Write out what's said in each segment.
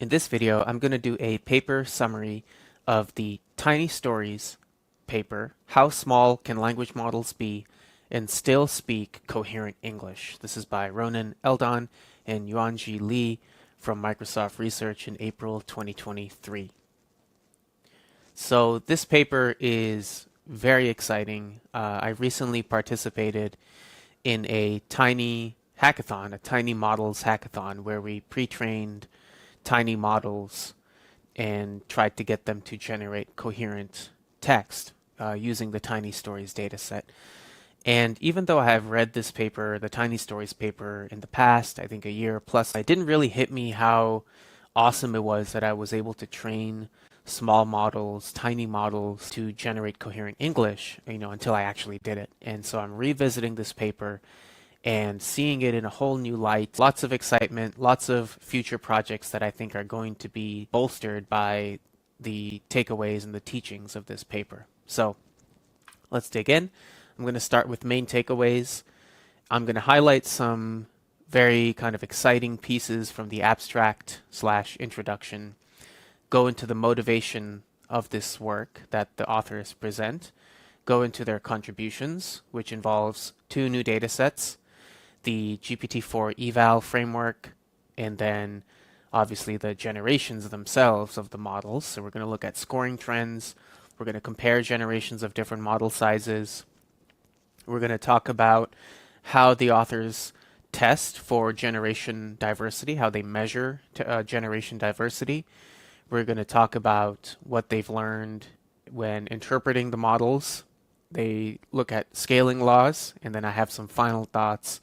In this video, I'm going to do a paper summary of the Tiny Stories paper, How Small Can Language Models Be and Still Speak Coherent English. This is by Ronan Eldon and Yuanji Li from Microsoft Research in April 2023. So this paper is very exciting. I recently participated in a tiny hackathon, a tiny models hackathon, where we pre-trained tiny models and tried to get them to generate coherent text using the Tiny Stories dataset. And even though I have read this paper, the Tiny Stories paper, in the past, I think a year plus, it didn't really hit me how awesome it was that I was able to train small models, tiny models to generate coherent English, until I actually did it. And so I'm revisiting this paper and seeing it in a whole new light. Lots of excitement, lots of future projects that I think are going to be bolstered by the takeaways and the teachings of this paper. So let's dig in. I'm going to start with main takeaways. I'm going to highlight some very kind of exciting pieces from the abstract/introduction, go into the motivation of this work that the authors present, go into their contributions, which involves 2 new datasets, the GPT-4 eval framework, and then obviously the generations themselves of the models. So we're going to look at scoring trends. We're going to compare generations of different model sizes. We're going to talk about how the authors test for generation diversity, how they measure generation diversity. We're going to talk about what they've learned when interpreting the models. They look at scaling laws, and then I have some final thoughts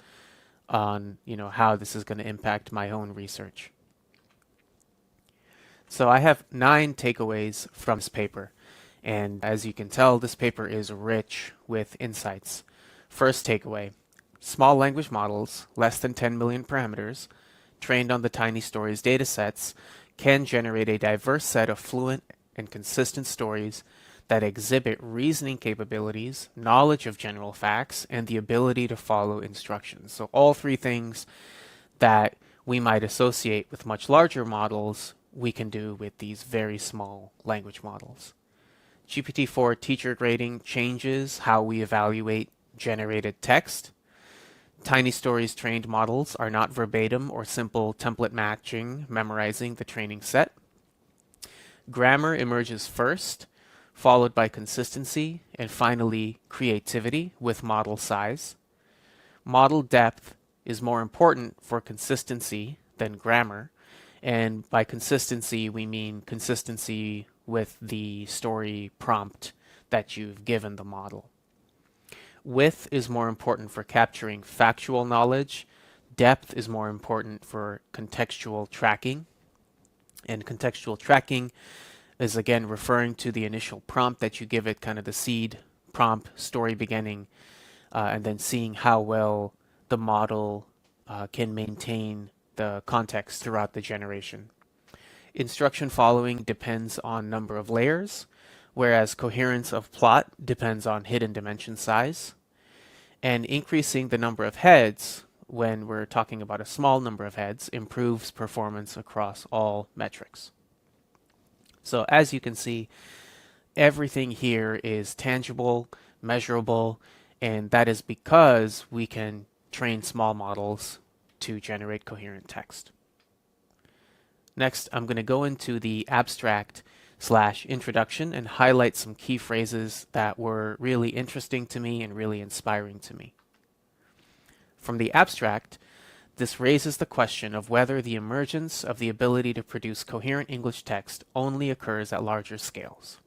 on how this is going to impact my own research. So I have 9 takeaways from this paper, and as you can tell, this paper is rich with insights. First takeaway: small language models, less than 10 million parameters, trained on the Tiny Stories datasets, can generate a diverse set of fluent and consistent stories that exhibit reasoning capabilities, knowledge of general facts, and the ability to follow instructions. So all 3 things that we might associate with much larger models, we can do with these very small language models. GPT-4 teacher grading changes how we evaluate generated text. Tiny Stories trained models are not verbatim or simple template matching, memorizing the training set. Grammar emerges first, followed by consistency, and finally creativity with model size. Model depth is more important for consistency than grammar, and by consistency we mean consistency with the story prompt that you've given the model. Width is more important for capturing factual knowledge. Depth is more important for contextual tracking, and contextual tracking is again referring to the initial prompt that you give it, kind of the seed prompt, story beginning, and then seeing how well the model can maintain the context throughout the generation. Instruction following depends on number of layers, whereas coherence of plot depends on hidden dimension size. And increasing the number of heads, when we're talking about a small number of heads, improves performance across all metrics. So as you can see, everything here is tangible, measurable, and that is because we can train small models to generate coherent text. Next, I'm going to go into the abstract/introduction and highlight some key phrases that were really interesting to me and really inspiring to me. From the abstract, this raises the question of whether the emergence of the ability to produce coherent English text only occurs at larger scales.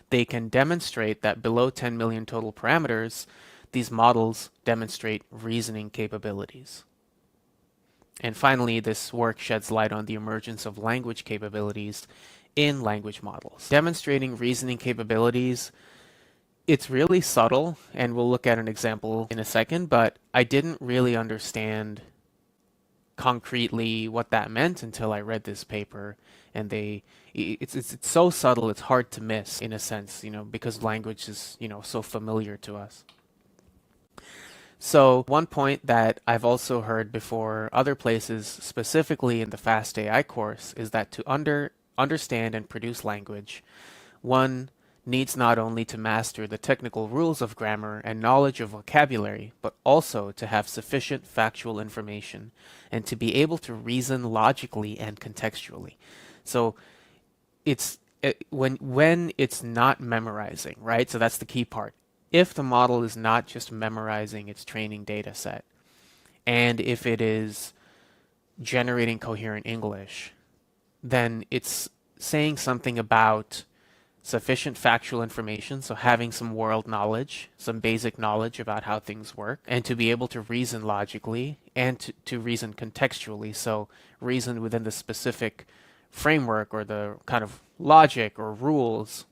They can demonstrate that below 10 million total parameters, these models demonstrate reasoning capabilities. And finally, this work sheds light on the emergence of language capabilities in language models. Demonstrating reasoning capabilities, it's really subtle, and we'll look at an example in a second, but I didn't really understand concretely what that meant until I read this paper. And it's so subtle, it's hard to miss in a sense, because language is, so familiar to us. So one point that I've also heard before other places, specifically in the Fast AI course, is that to understand and produce language, one needs not only to master the technical rules of grammar and knowledge of vocabulary, but also to have sufficient factual information and to be able to reason logically and contextually. So when it's not memorizing, right? So that's the key part. If the model is not just memorizing its training data set, and if it is generating coherent English, then it's saying something about sufficient factual information, so having some world knowledge, some basic knowledge about how things work, and to be able to reason logically and to reason contextually, so reason within the specific framework or the kind of logic or rules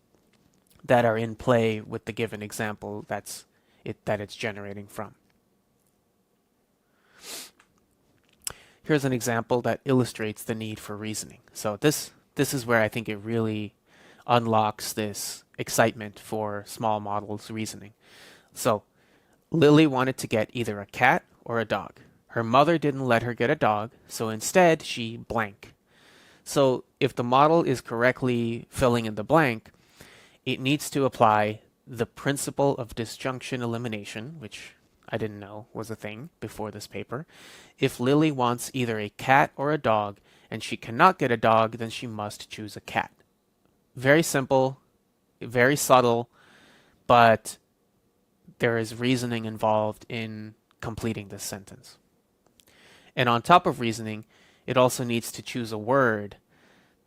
that are in play with the given example that it's generating from. Here's an example that illustrates the need for reasoning. So this is where I think it really unlocks this excitement for small models reasoning. So Lily wanted to get either a cat or a dog. Her mother didn't let her get a dog, so instead she blank. So if the model is correctly filling in the blank, it needs to apply the principle of disjunction elimination, which I didn't know was a thing before this paper. If Lily wants either a cat or a dog, and she cannot get a dog, then she must choose a cat. Very simple, very subtle, but there is reasoning involved in completing this sentence. And on top of reasoning, it also needs to choose a word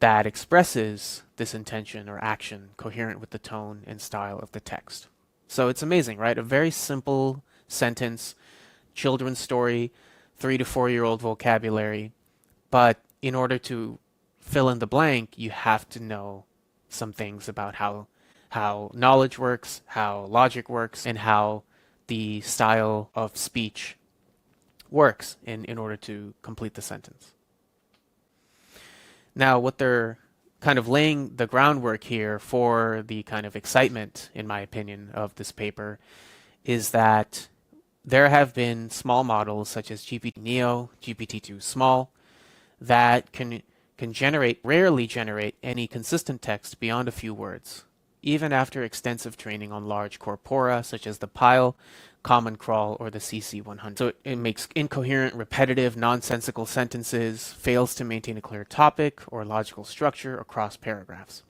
that expresses this intention or action coherent with the tone and style of the text. So it's amazing, right? A very simple sentence, children's story, 3 to 4-year-old vocabulary, but in order to fill in the blank, you have to know some things about how knowledge works, how logic works, and how the style of speech works in order to complete the sentence. Now, what they're kind of laying the groundwork here for the kind of excitement, in my opinion, of this paper is that there have been small models such as GPT-Neo, GPT-2 Small, that can rarely generate any consistent text beyond a few words, even after extensive training on large corpora such as the Pile, Common Crawl, or the CC100. So it makes incoherent, repetitive, nonsensical sentences, fails to maintain a clear topic or logical structure across paragraphs.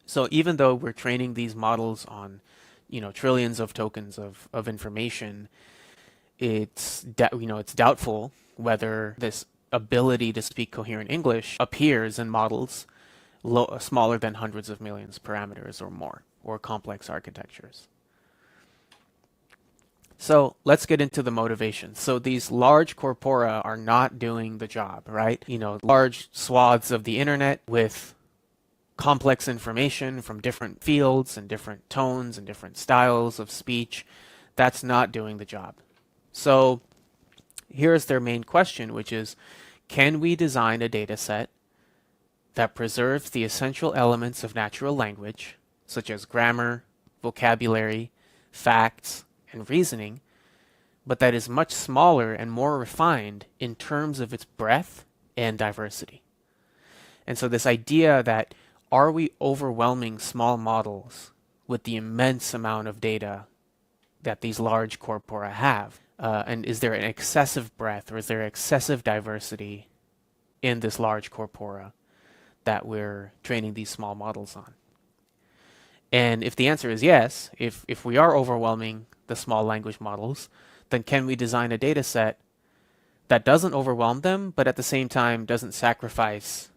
So even though we're training these models on, trillions of tokens of information, it's doubtful whether this ability to speak coherent English appears in models smaller than hundreds of millions parameters or more, or complex architectures. So let's get into the motivation. So these large corpora are not doing the job, right? Large swaths of the internet with complex information from different fields and different tones and different styles of speech, that's not doing the job. So here's their main question, which is, can we design a data set that preserves the essential elements of natural language, such as grammar, vocabulary, facts, and reasoning, but that is much smaller and more refined in terms of its breadth and diversity? And so this idea that, are we overwhelming small models with the immense amount of data that these large corpora have? And is there an excessive breadth or is there excessive diversity in this large corpora that we're training these small models on? And if the answer is yes, if we are overwhelming the small language models, then can we design a data set that doesn't overwhelm them, but at the same time doesn't sacrifice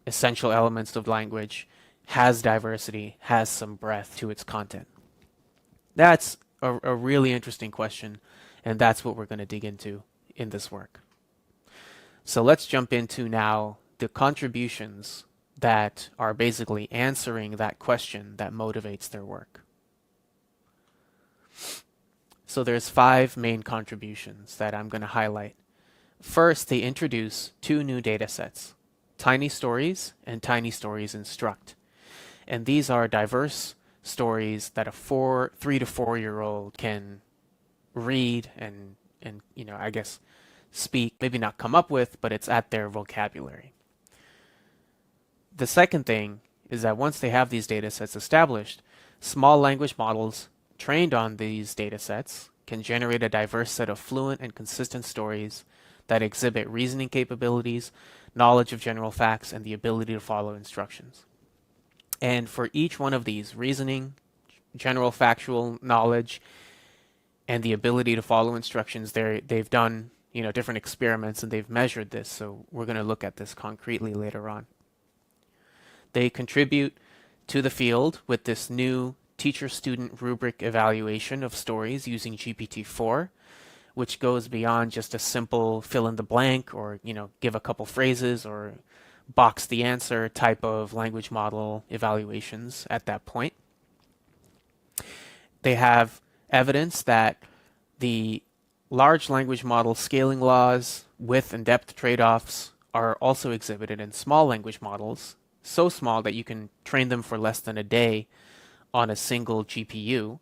essential elements of language, has diversity, has some breadth to its content? That's a really interesting question, and that's what we're going to dig into in this work. So let's jump into now the contributions that are basically answering that question that motivates their work. So there's 5 main contributions that I'm going to highlight. First, they introduce 2 new data sets, TinyStories and TinyStories-Instruct. And these are diverse stories that a 3 to 4-year-old can read and I guess speak, maybe not come up with, but it's at their vocabulary. The second thing is that once they have these data sets established, small language models trained on these data sets can generate a diverse set of fluent and consistent stories that exhibit reasoning capabilities, knowledge of general facts, and the ability to follow instructions. And for each one of these, reasoning, general factual knowledge, and the ability to follow instructions, they've done different experiments and they've measured this. So we're going to look at this concretely later on. They contribute to the field with this new teacher-student rubric evaluation of stories using GPT-4, which goes beyond just a simple fill in the blank or give a couple phrases or box the answer type of language model evaluations at that point. They have evidence that the large language model scaling laws, width and depth trade-offs are also exhibited in small language models, so small that you can train them for less than a day on a single GPU,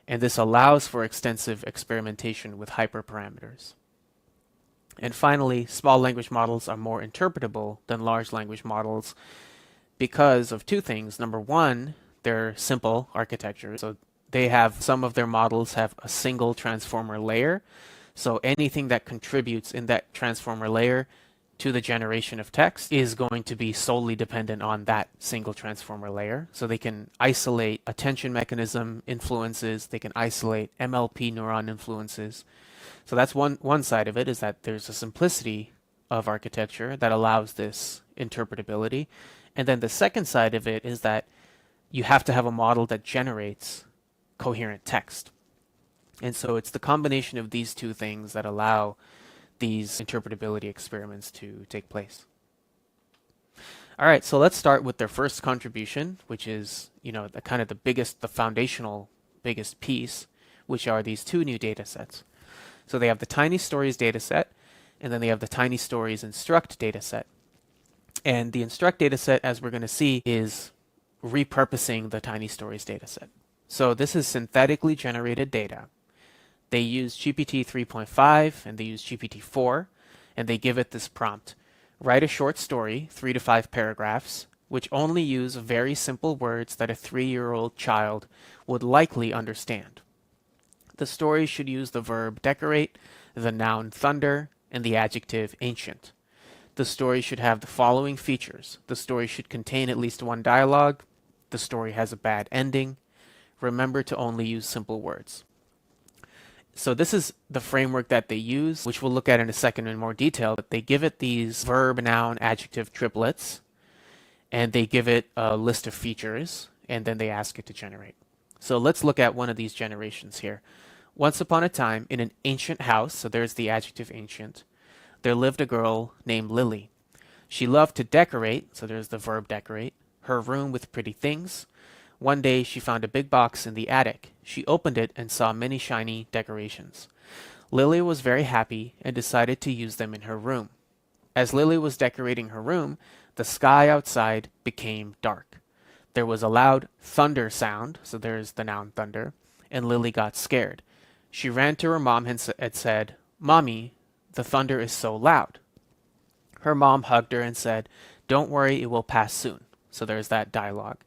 and this allows for extensive experimentation with hyperparameters. And finally, small language models are more interpretable than large language models because of two things. Number one, they're simple architecture. So some of their models have a single transformer layer. So anything that contributes in that transformer layer to the generation of text is going to be solely dependent on that single transformer layer. So they can isolate attention mechanism influences, they can isolate MLP neuron influences. So that's one side of it, is that there's a simplicity of architecture that allows this interpretability. And then the second side of it is that you have to have a model that generates coherent text. And so it's the combination of these two things that allow these interpretability experiments to take place. All right, so let's start with their first contribution, which is, the foundational biggest piece, which are these two new data sets. So they have the TinyStories dataset, and then they have the TinyStories-Instruct dataset. And the Instruct dataset, as we're going to see, is repurposing the TinyStories dataset. So this is synthetically generated data. They use GPT 3.5 and they use GPT 4, and they give it this prompt: write a short story, 3 to 5 paragraphs, which only use very simple words that a 3-year-old child would likely understand. The story should use the verb decorate, the noun thunder, and the adjective ancient. The story should have the following features: the story should contain at least one dialogue, the story has a bad ending, remember to only use simple words. So this is the framework that they use, which we'll look at in a second in more detail. But they give it these verb, noun, adjective triplets, and they give it a list of features, and then they ask it to generate. So let's look at one of these generations here. Once upon a time, in an ancient house, so there's the adjective ancient, there lived a girl named Lily. She loved to decorate, so there's the verb decorate, her room with pretty things. One day she found a big box in the attic. She opened it and saw many shiny decorations. Lily was very happy and decided to use them in her room. As Lily was decorating her room, the sky outside became dark. There was a loud thunder sound, so there's the noun thunder, and Lily got scared. She ran to her mom and said, "Mommy, the thunder is so loud." Her mom hugged her and said, "Don't worry, it will pass soon." So there's that dialogue.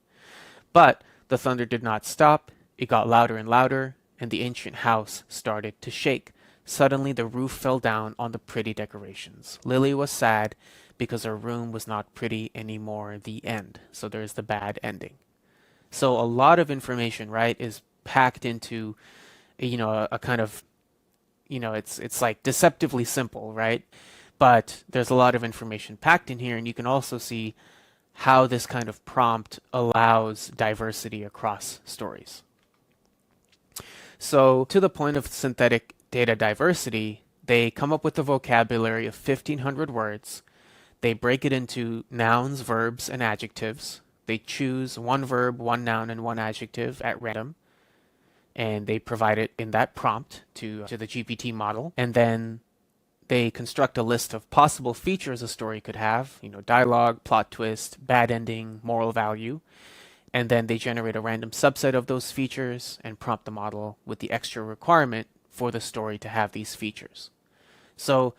But the thunder did not stop. It got louder and louder, and the ancient house started to shake. Suddenly, the roof fell down on the pretty decorations. Lily was sad because her room was not pretty anymore. The end. So there's the bad ending. So a lot of information, right, is packed into, a kind of, it's like deceptively simple, right? But there's a lot of information packed in here, and you can also see how this kind of prompt allows diversity across stories. So to the point of synthetic data diversity, they come up with a vocabulary of 1,500 words. They break it into nouns, verbs, and adjectives. They choose one verb, one noun, and one adjective at random, and they provide it in that prompt to the GPT model. And then they construct a list of possible features a story could have, dialogue, plot twist, bad ending, moral value. And then they generate a random subset of those features and prompt the model with the extra requirement for the story to have these features. So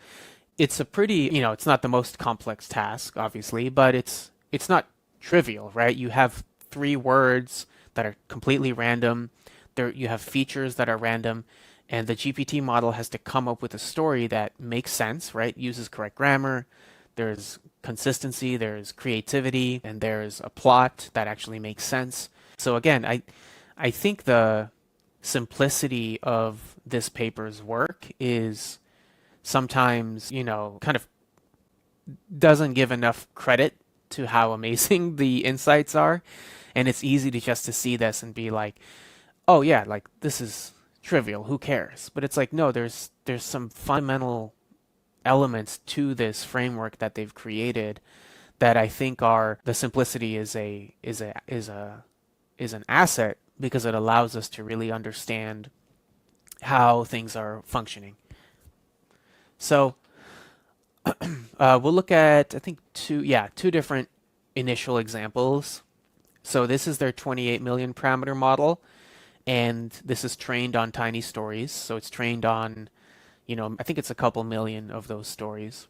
it's a pretty, it's not the most complex task, obviously, but it's not trivial, right? You have three words that are completely random. There you have features that are random, and the GPT model has to come up with a story that makes sense, right? Uses correct grammar. There's consistency, there's creativity, and there's a plot that actually makes sense. So again, I think the simplicity of this paper's work is sometimes, kind of doesn't give enough credit to how amazing the insights are. And it's easy to just to see this and be like, oh yeah, like this is trivial, who cares? But it's like, no, there's some fundamental elements to this framework that they've created that I think are the simplicity is an asset because it allows us to really understand how things are functioning. So we'll look at, I think, two different initial examples. So this is their 28 million parameter model, and this is trained on tiny stories. So it's trained on, I think it's a couple million of those stories.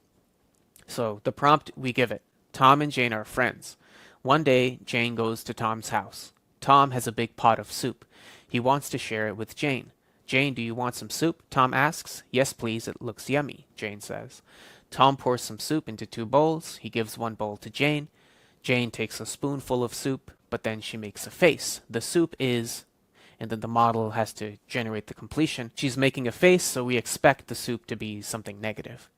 So the prompt we give it, Tom and Jane are friends. One day, Jane goes to Tom's house. Tom has a big pot of soup. He wants to share it with Jane. Jane, do you want some soup? Tom asks. Yes, please. It looks yummy, Jane says. Tom pours some soup into two bowls. He gives one bowl to Jane. Jane takes a spoonful of soup, but then she makes a face. The soup is, and then the model has to generate the completion. She's making a face, so we expect the soup to be something negative.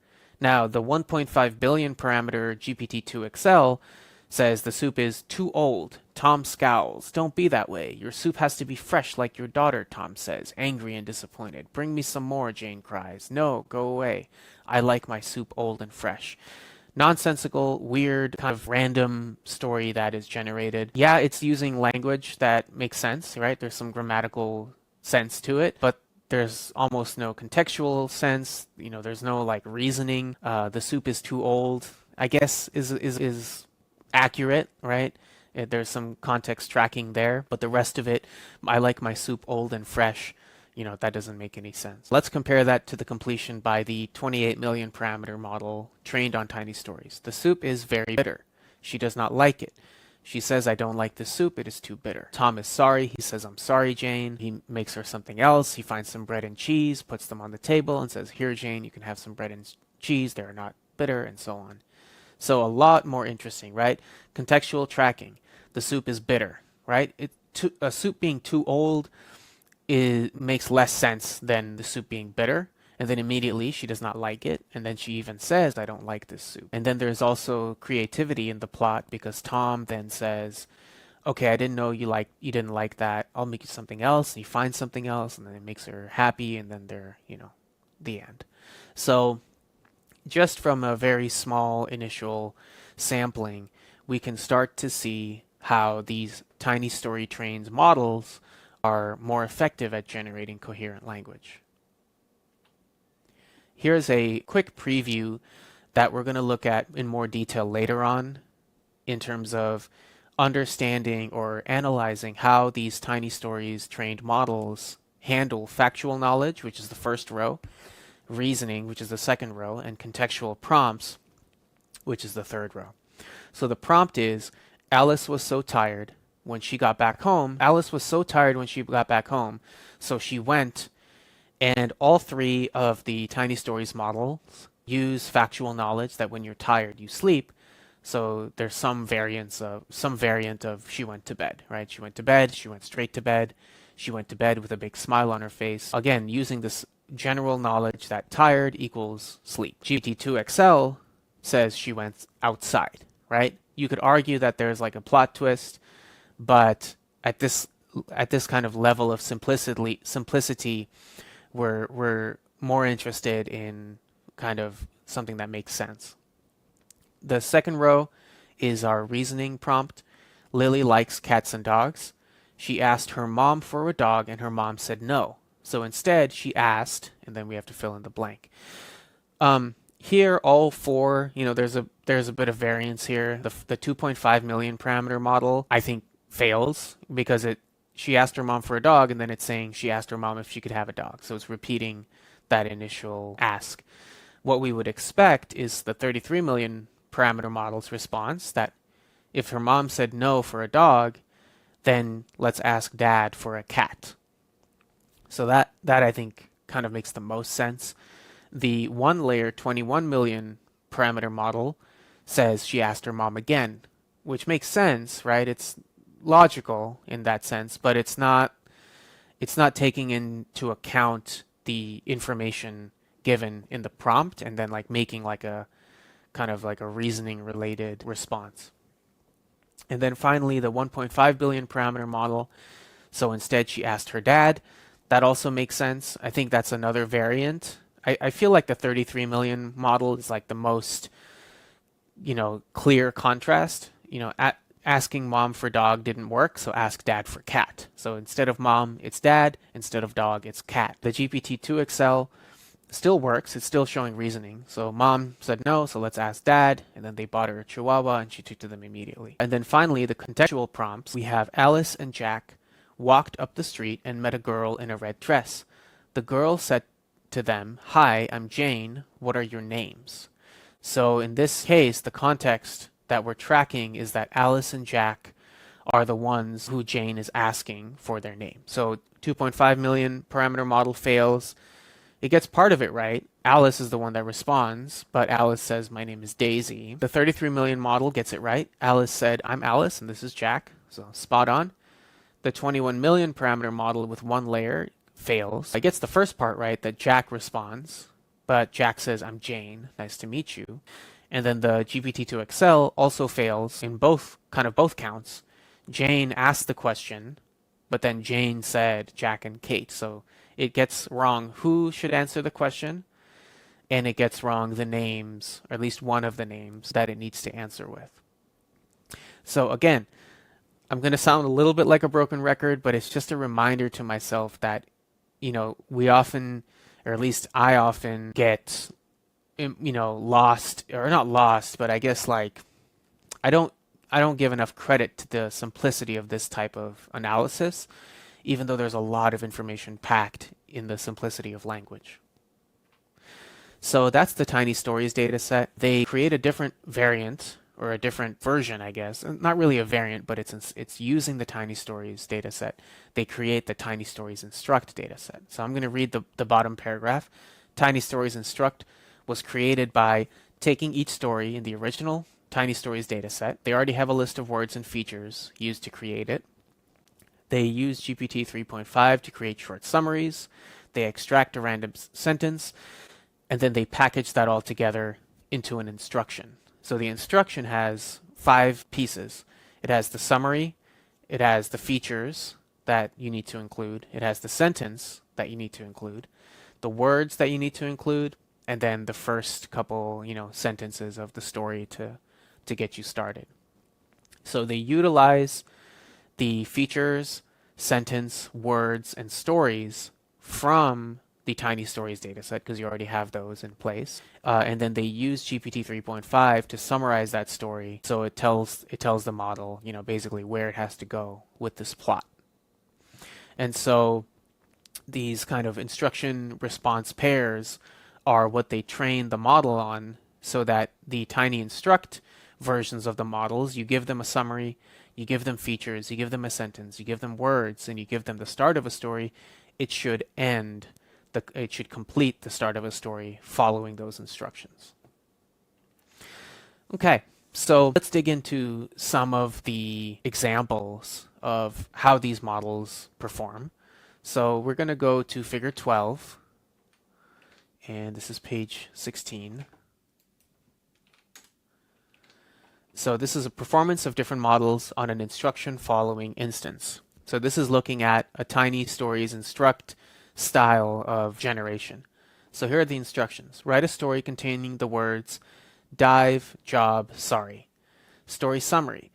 Now, the 1.5 billion parameter GPT-2 XL says the soup is too old. Tom scowls. Don't be that way. Your soup has to be fresh like your daughter, Tom says, angry and disappointed. Bring me some more, Jane cries. No, go away. I like my soup old and fresh. Nonsensical, weird, kind of random story that is generated. Yeah, it's using language that makes sense, right? There's some grammatical sense to it, but there's almost no contextual sense. There's no like reasoning. The soup is too old, I guess is accurate, right? There's some context tracking there, but the rest of it, I like my soup old and fresh. That doesn't make any sense. Let's compare that to the completion by the 28 million parameter model trained on tiny stories. The soup is very bitter. She does not like it. She says, I don't like this soup. It is too bitter. Tom is sorry. He says, I'm sorry, Jane. He makes her something else. He finds some bread and cheese, puts them on the table, and says, here, Jane, you can have some bread and cheese. They're not bitter, and so on. So a lot more interesting, right? Contextual tracking. The soup is bitter, right? A soup being too old makes less sense than the soup being bitter. And then immediately she does not like it. And then she even says, I don't like this soup. And then there's also creativity in the plot because Tom then says, okay, I didn't know you didn't like that. I'll make you something else. And he finds something else and then it makes her happy. And then they're, the end. So just from a very small initial sampling, we can start to see how these tiny story trained models are more effective at generating coherent language. Here's a quick preview that we're going to look at in more detail later on in terms of understanding or analyzing how these tiny stories trained models handle factual knowledge, which is the first row, reasoning, which is the second row, and contextual prompts, which is the third row. So the prompt is, Alice was so tired when she got back home. Alice was so tired when she got back home, so she went, and all three of the tiny stories models use factual knowledge that when you're tired, you sleep. So there's some variant of she went to bed, right? She went to bed, she went straight to bed, she went to bed with a big smile on her face. Again, using this general knowledge that tired equals sleep. GPT-2 XL says she went outside, right? You could argue that there's like a plot twist, but at this kind of level of simplicity, we're more interested in kind of something that makes sense. The second row is our reasoning prompt. Lily likes cats and dogs. She asked her mom for a dog and her mom said no. So instead she asked, and then we have to fill in the blank. Here, all four, there's a bit of variance here. The 2.5 million parameter model, I think, fails because she asked her mom for a dog, and then it's saying she asked her mom if she could have a dog. So it's repeating that initial ask. What we would expect is the 33 million parameter model's response that if her mom said no for a dog, then let's ask dad for a cat. So that I think kind of makes the most sense. The one layer 21 million parameter model says she asked her mom again, which makes sense, right? It's logical in that sense, but it's not taking into account the information given in the prompt and then like making like a kind of like a reasoning related response. And then finally the 1.5 billion parameter model. So instead she asked her dad. That also makes sense. I think that's another variant. I feel like the 33 million model is like the most, clear contrast. Asking mom for dog didn't work, so ask dad for cat. So instead of mom, it's dad. Instead of dog, it's cat. The GPT-2 XL still works. It's still showing reasoning. So mom said no, so let's ask dad. And then they bought her a chihuahua and she took to them immediately. And then finally, the contextual prompts. We have Alice and Jack walked up the street and met a girl in a red dress. The girl said to them, "Hi, I'm Jane. What are your names?" So in this case, the context that we're tracking is that Alice and Jack are the ones who Jane is asking for their name. So 2.5 million parameter model fails. It gets part of it right. Alice is the one that responds, but Alice says, "My name is Daisy." The 33 million model gets it right. Alice said, "I'm Alice, and this is Jack." So spot on. The 21 million parameter model with one layer fails. It gets the first part right, that Jack responds, but Jack says, "I'm Jane. Nice to meet you." And then the GPT-2 XL also fails in both counts. Jane asked the question, but then Jane said Jack and Kate. So it gets wrong who should answer the question, and it gets wrong the names, or at least one of the names that it needs to answer with. So again, I'm going to sound a little bit like a broken record, but it's just a reminder to myself that, we often, or at least I often get, lost, or not lost, but I guess like I don't give enough credit to the simplicity of this type of analysis, even though there's a lot of information packed in the simplicity of language. So that's the Tiny Stories dataset. They create a different variant, or a different version, I guess. Not really a variant, but it's using the Tiny Stories dataset. They create the TinyStories-Instruct dataset. So I'm going to read the bottom paragraph. TinyStories-Instruct was created by taking each story in the original Tiny Stories dataset. They already have a list of words and features used to create it. They use GPT 3.5 to create short summaries. They extract a random sentence, and then they package that all together into an instruction. So the instruction has 5 pieces. It has the summary, it has the features that you need to include, it has the sentence that you need to include, the words that you need to include, and then the first couple, sentences of the story to get you started. So they utilize the features, sentence, words, and stories from the Tiny Stories dataset, because you already have those in place. And then they use GPT 3.5 to summarize that story, so it tells the model, basically where it has to go with this plot. And so these kind of instruction response pairs are what they train the model on, so that the TinyInstruct versions of the models, you give them a summary, you give them features, you give them a sentence, you give them words, and you give them the start of a story, it should complete the start of a story following those instructions. Okay, so let's dig into some of the examples of how these models perform. So we're going to go to figure 12, and this is page 16. So this is a performance of different models on an instruction following instance. So this is looking at a TinyStories-Instruct style of generation. So here are the instructions. Write a story containing the words dive, job, sorry. Story summary.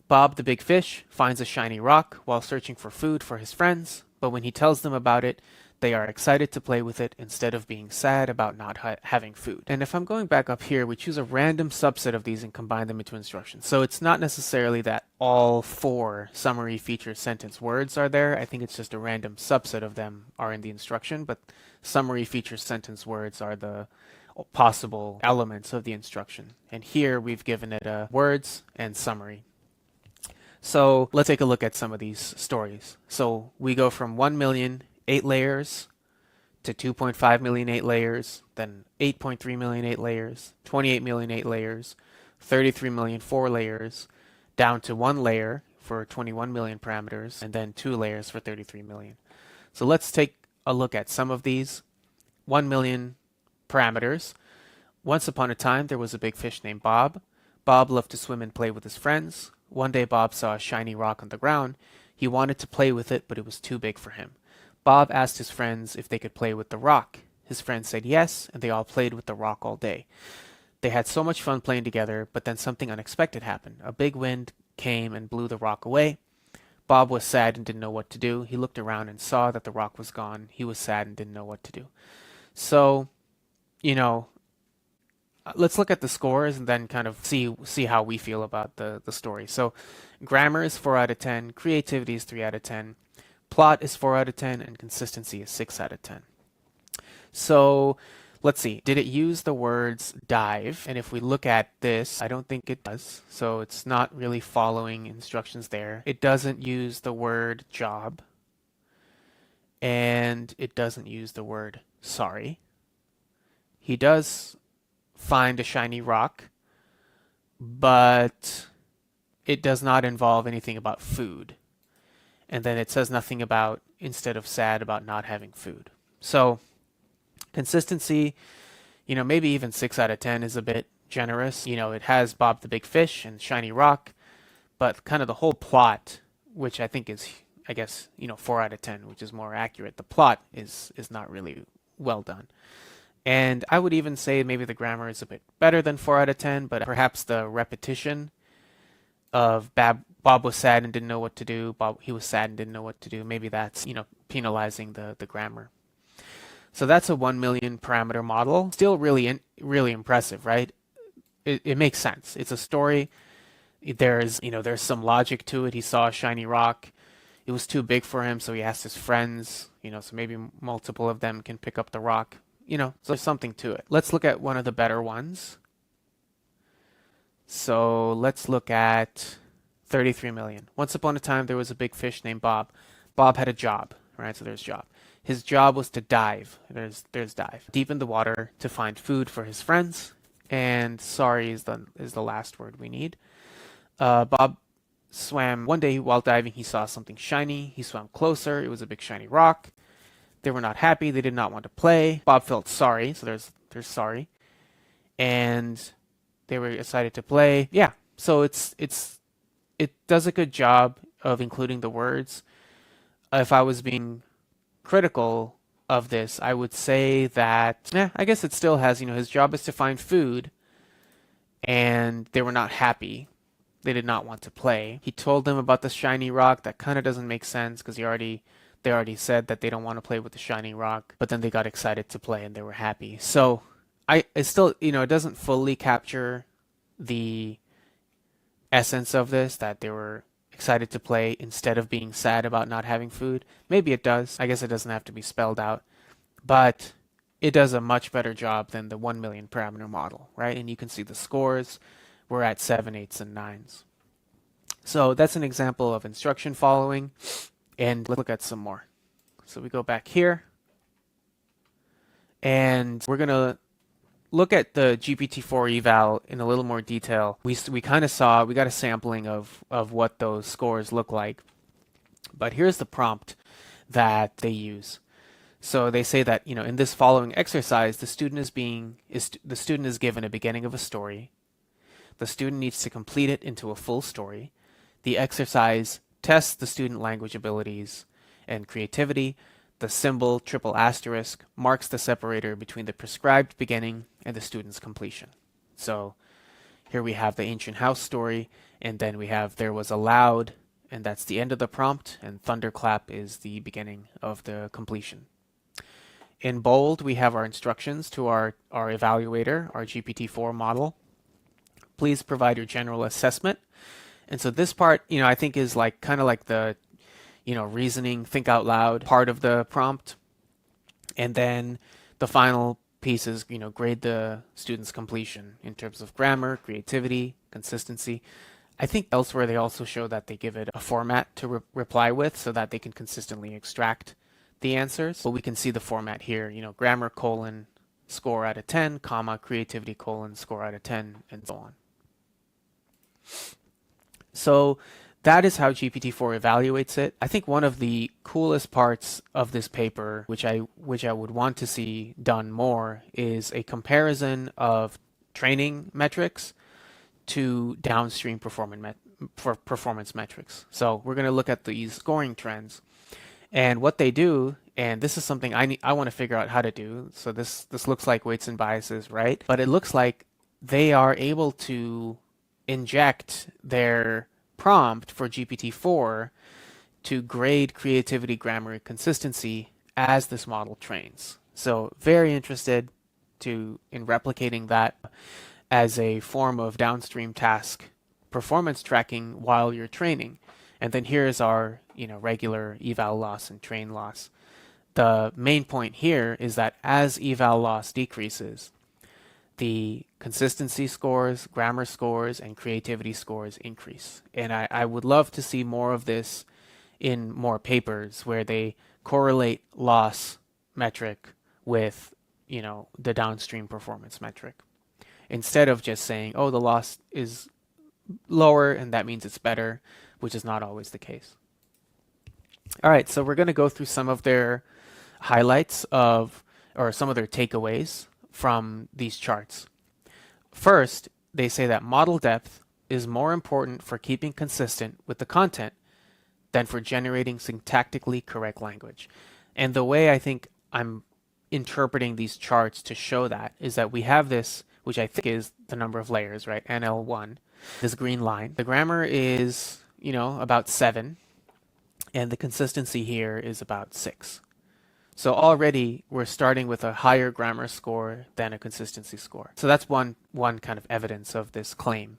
Bob the big fish finds a shiny rock while searching for food for his friends, but when he tells them about it, they are excited to play with it instead of being sad about not having food. And if I'm going back up here, we choose a random subset of these and combine them into instructions. So it's not necessarily that all 4 summary feature sentence words are there. I think it's just a random subset of them are in the instruction, but summary feature sentence words are the possible elements of the instruction. And here we've given it a words and summary. So let's take a look at some of these stories. So we go from 1 million 8 layers to 2.5 million 8 layers, then 8.3 million 8 layers, 28 million 8 layers, 33 million 4 layers, down to 1 layer for 21 million parameters, and then 2 layers for 33 million. So let's take a look at some of these. 1 million parameters. Once upon a time, there was a big fish named Bob. Bob loved to swim and play with his friends. One day, Bob saw a shiny rock on the ground. He wanted to play with it, but it was too big for him. Bob asked his friends if they could play with the rock. His friends said yes, and they all played with the rock all day. They had so much fun playing together, but then something unexpected happened. A big wind came and blew the rock away. Bob was sad and didn't know what to do. He looked around and saw that the rock was gone. He was sad and didn't know what to do. So, you know, let's look at the scores and then kind of see how we feel about the story. So grammar is 4 out of 10, creativity is 3 out of 10, plot is 4 out of 10, and consistency is 6 out of 10. So let's see, did it use the words dive? And if we look at this, I don't think it does. So it's not really following instructions there. It doesn't use the word job. And it doesn't use the word sorry. He does find a shiny rock, but it does not involve anything about food. And then it says nothing about, instead of sad, about not having food. So consistency, maybe even 6 out of 10 is a bit generous. It has Bob the Big Fish and shiny rock, but kind of the whole plot, which I think is, 4 out of 10, which is more accurate. The plot is not really well done. And I would even say maybe the grammar is a bit better than 4 out of 10, but perhaps the repetition of Bob was sad and didn't know what to do. He was sad and didn't know what to do. Maybe that's, penalizing the grammar. So that's a 1 million parameter model. Still really impressive, right? It makes sense. It's a story. There's some logic to it. He saw a shiny rock. It was too big for him, so he asked his friends, so maybe multiple of them can pick up the rock. So there's something to it. Let's look at one of the better ones. So let's look at 33 million. Once upon a time, there was a big fish named Bob. Bob had a job, right? So there's job. His job was to dive. There's dive. Deep in the water to find food for his friends. And sorry is the last word we need. Bob swam. One day while diving, he saw something shiny. He swam closer. It was a big shiny rock. They were not happy. They did not want to play. Bob felt sorry. So there's sorry. And they were excited to play. Yeah. So it does a good job of including the words. If I was being critical of this, I would say that, I guess it still has, his job is to find food, and they were not happy. They did not want to play. He told them about the shiny rock. That kind of doesn't make sense because they already said that they don't want to play with the shiny rock, but then they got excited to play and they were happy. So it's still, it doesn't fully capture the essence of this, that they were excited to play instead of being sad about not having food. Maybe it does. I guess it doesn't have to be spelled out, but it does a much better job than the 1 million parameter model, right? And you can see the scores. We're at 7, 8s, and 9s. So that's an example of instruction following. And let's look at some more. So we go back here, and we're going to look at the GPT-4 eval in a little more detail. We kind of saw, we got a sampling of what those scores look like. But here's the prompt that they use. So they say that, in this following exercise, the student is given a beginning of a story. The student needs to complete it into a full story. The exercise tests the student language abilities and creativity. The symbol triple asterisk marks the separator between the prescribed beginning and the student's completion. So here we have the ancient house story, and then we have there was a loud, and that's the end of the prompt, and thunderclap is the beginning of the completion. In bold, we have our instructions to our evaluator, our GPT-4 model. Please provide your general assessment And so this part, I think is like kind of like the, reasoning, think out loud part of the prompt. And then the final piece is, grade the student's completion in terms of grammar, creativity, consistency. I think elsewhere they also show that they give it a format to reply with so that they can consistently extract the answers. But we can see the format here, grammar colon score out of 10, comma, creativity colon score out of 10, and so on. So that is how GPT-4 evaluates it. I think one of the coolest parts of this paper, which I would want to see done more, is a comparison of training metrics to downstream performance metrics. So we're going to look at these scoring trends. And what they do, and this is something I want to figure out how to do. So this looks like weights and biases, right? But it looks like they are able to inject their prompt for GPT-4 to grade creativity, grammar, and consistency as this model trains. So very interested in replicating that as a form of downstream task performance tracking while you're training. And then here's our, regular eval loss and train loss. The main point here is that as eval loss decreases, the consistency scores, grammar scores, and creativity scores increase. And I would love to see more of this in more papers where they correlate loss metric with, the downstream performance metric, instead of just saying, oh, the loss is lower and that means it's better, which is not always the case. All right, so we're going to go through some of their highlights or some of their takeaways from these charts. First, they say that model depth is more important for keeping consistent with the content than for generating syntactically correct language. And the way I think I'm interpreting these charts to show that is that we have this, which I think is the number of layers, right? NL1, this green line. The grammar is, about 7, and the consistency here is about 6. So already we're starting with a higher grammar score than a consistency score. So that's one kind of evidence of this claim.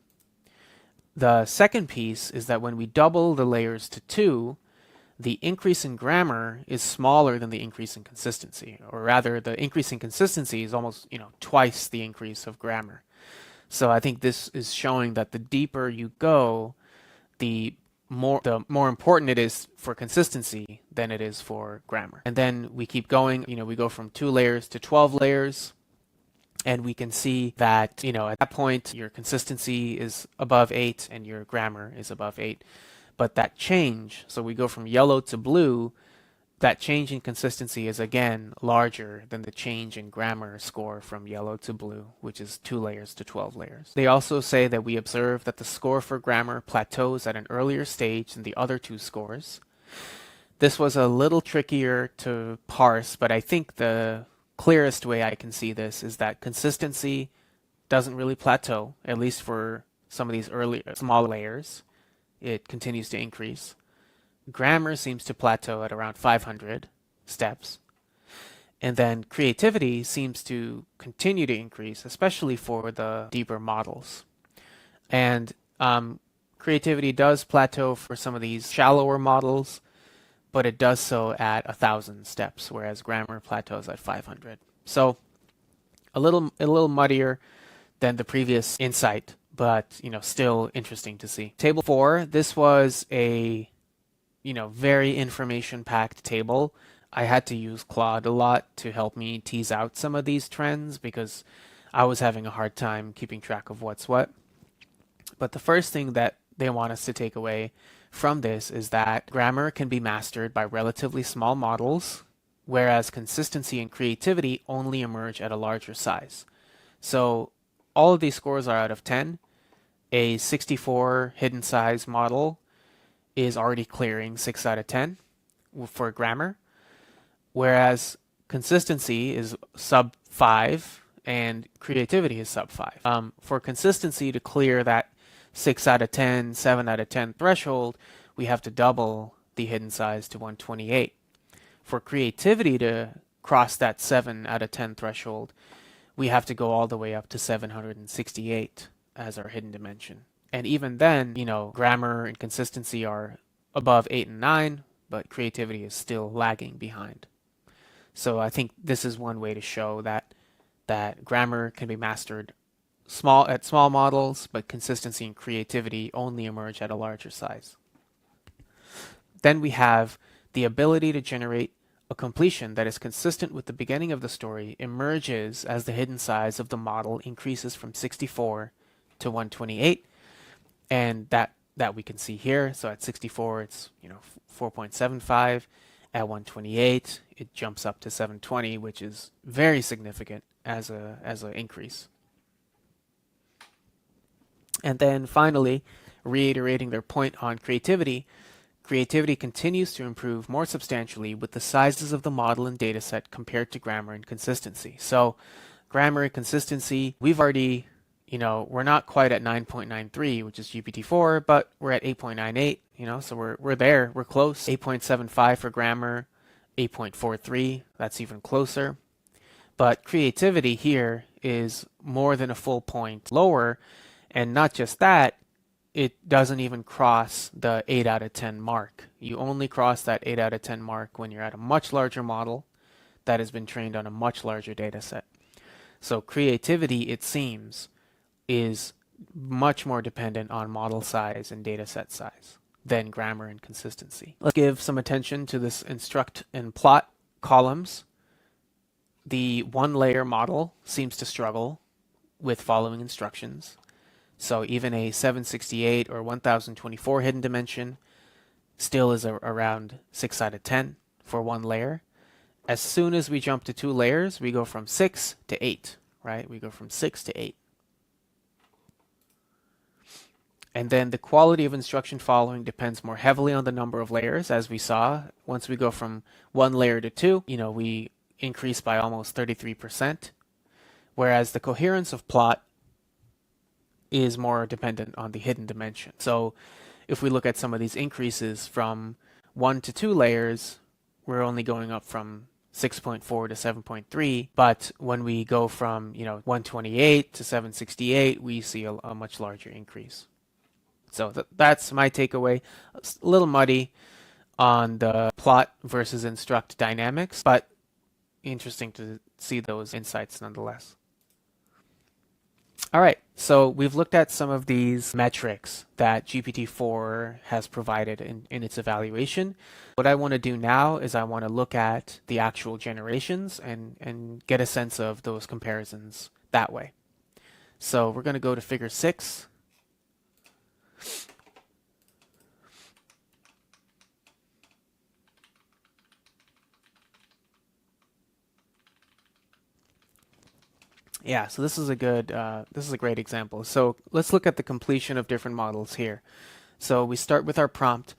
The second piece is that when we double the layers to 2, the increase in grammar is smaller than the increase in consistency, or rather the increase in consistency is almost, twice the increase of grammar. So I think this is showing that the deeper you go, the more important it is for consistency than it is for grammar. And then we keep going, we go from 2 layers to 12 layers, and we can see that, at that point, your consistency is above 8 and your grammar is above 8. But that change, so we go from yellow to blue, that change in consistency is again larger than the change in grammar score from yellow to blue, which is 2 layers to 12 layers. They also say that we observe that the score for grammar plateaus at an earlier stage than the other 2 scores. This was a little trickier to parse, but I think the clearest way I can see this is that consistency doesn't really plateau, at least for some of these early small layers. It continues to increase. Grammar seems to plateau at around 500 steps. And then creativity seems to continue to increase, especially for the deeper models. And creativity does plateau for some of these shallower models, but it does so at 1,000 steps, whereas grammar plateaus at 500. So a little muddier than the previous insight, but still interesting to see. Table 4, this was a very information-packed table. I had to use Claude a lot to help me tease out some of these trends because I was having a hard time keeping track of what's what. But the first thing that they want us to take away from this is that grammar can be mastered by relatively small models, whereas consistency and creativity only emerge at a larger size. So all of these scores are out of 10. A 64 hidden size model is already clearing 6 out of 10 for grammar, whereas consistency is sub 5 and creativity is sub 5. For consistency to clear that 6 out of 10, 7 out of 10 threshold, we have to double the hidden size to 128. For creativity to cross that 7 out of 10 threshold, we have to go all the way up to 768 as our hidden dimension. And even then, grammar and consistency are above 8 and 9, but creativity is still lagging behind. So I think this is one way to show that grammar can be mastered at small models, but consistency and creativity only emerge at a larger size. Then we have the ability to generate a completion that is consistent with the beginning of the story emerges as the hidden size of the model increases from 64 to 128, and that we can see here. So at 64, it's 4.75. At 128, it jumps up to 720, which is very significant as an increase. And then finally, reiterating their point on creativity, creativity continues to improve more substantially with the sizes of the model and dataset compared to grammar and consistency. So grammar and consistency, we've already, we're not quite at 9.93, which is GPT-4, but we're at 8.98, so we're there, we're close. 8.75 for grammar, 8.43, that's even closer. But creativity here is more than a full point lower, and not just that, it doesn't even cross the 8 out of 10 mark. You only cross that 8 out of 10 mark when you're at a much larger model that has been trained on a much larger data set. So creativity, it seems, is much more dependent on model size and data set size than grammar and consistency. Let's give some attention to this instruct and plot columns. The one layer model seems to struggle with following instructions. So even a 768 or 1024 hidden dimension still is around 6 out of 10 for one layer. As soon as we jump to 2 layers, we go from 6 to 8, right? We go from 6 to 8. And then the quality of instruction following depends more heavily on the number of layers, as we saw. Once we go from 1 layer to 2, we increase by almost 33%, whereas the coherence of plot is more dependent on the hidden dimension. So if we look at some of these increases from 1 to 2 layers, we're only going up from 6.4 to 7.3. But when we go from 128 to 768, we see a much larger increase. So that's my takeaway. A little muddy on the plot versus instruct dynamics, but interesting to see those insights nonetheless. All right, so we've looked at some of these metrics that GPT-4 has provided in its evaluation. What I want to do now is I want to look at the actual generations and get a sense of those comparisons that way. So we're going to go to figure 6. Yeah, so this is a great example. So let's look at the completion of different models here. So we start with our prompt.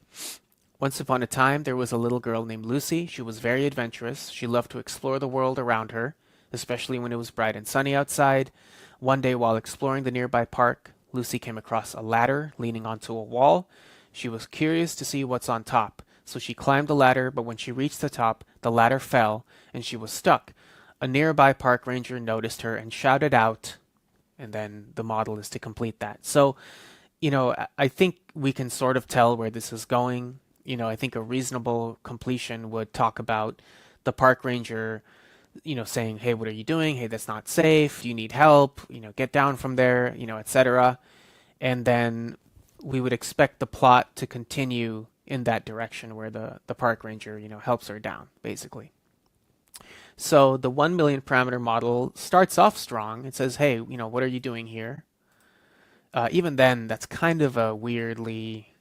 Once upon a time, there was a little girl named Lucy. She was very adventurous. She loved to explore the world around her, especially when it was bright and sunny outside. One day, while exploring the nearby park, Lucy came across a ladder leaning onto a wall. She was curious to see what's on top, so she climbed the ladder, but when she reached the top, the ladder fell, and she was stuck. A nearby park ranger noticed her and shouted out, and then the model is to complete that. So, I think we can sort of tell where this is going. I think a reasonable completion would talk about the park ranger, saying, hey, what are you doing? Hey, that's not safe. You need help. Get down from there, etc. And then we would expect the plot to continue in that direction where the park ranger, helps her down, basically. So the 1 million parameter model starts off strong. It says, hey, what are you doing here? Even then, that's kind of a weirdly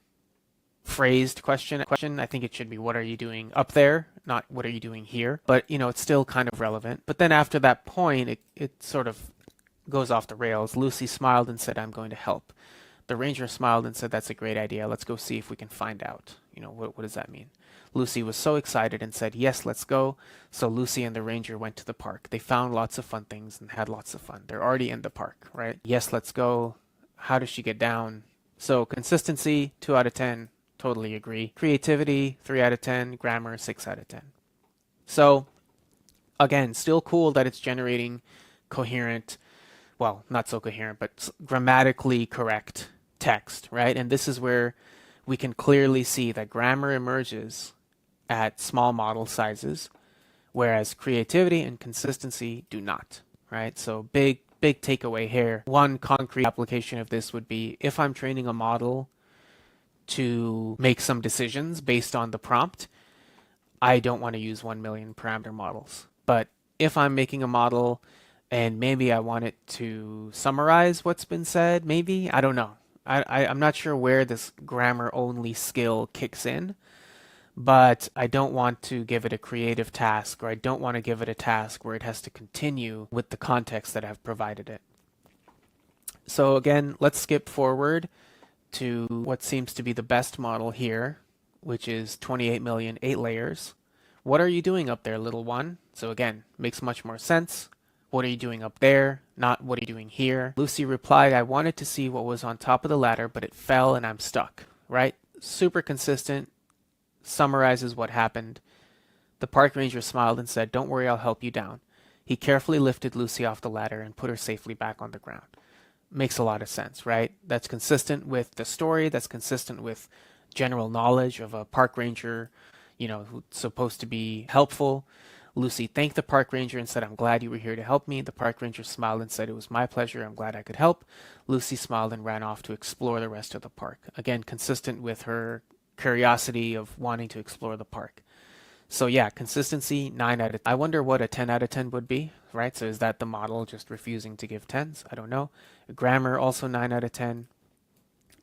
phrased question. I think it should be, what are you doing up there? Not what are you doing here? But, it's still kind of relevant. But then after that point, it sort of goes off the rails. Lucy smiled and said, I'm going to help. The ranger smiled and said, that's a great idea. Let's go see if we can find out. What does that mean? Lucy was so excited and said, yes, let's go. So Lucy and the ranger went to the park. They found lots of fun things and had lots of fun. They're already in the park, right? Yes, let's go. How does she get down? So consistency, 2 out of 10. Totally agree. Creativity, 3 out of 10. Grammar, 6 out of 10. So again, still cool that it's generating coherent, well, not so coherent, but grammatically correct text, right? And this is where we can clearly see that grammar emerges at small model sizes, whereas creativity and consistency do not, right? So big takeaway here. One concrete application of this would be if I'm training a model to make some decisions based on the prompt, I don't want to use 1 million parameter models. But if I'm making a model and maybe I want it to summarize what's been said, maybe, I don't know. I'm not sure where this grammar only skill kicks in, but I don't want to give it a creative task, or I don't want to give it a task where it has to continue with the context that I've provided it. So again, let's skip forward to what seems to be the best model here, which is 28 million, 8 layers. What are you doing up there, little one? So again, makes much more sense. What are you doing up there? Not what are you doing here? Lucy replied, I wanted to see what was on top of the ladder, but it fell and I'm stuck, right? Super consistent, summarizes what happened. The park ranger smiled and said, don't worry, I'll help you down. He carefully lifted Lucy off the ladder and put her safely back on the ground. Makes a lot of sense, right? That's consistent with the story. That's consistent with general knowledge of a park ranger, who's supposed to be helpful. Lucy thanked the park ranger and said, I'm glad you were here to help me. The park ranger smiled and said, it was my pleasure. I'm glad I could help. Lucy smiled and ran off to explore the rest of the park. Again, consistent with her curiosity of wanting to explore the park. So yeah, consistency, 9 out of 10. I wonder what a 10 out of 10 would be, right? So is that the model just refusing to give 10s? I don't know. Grammar, also 9 out of 10.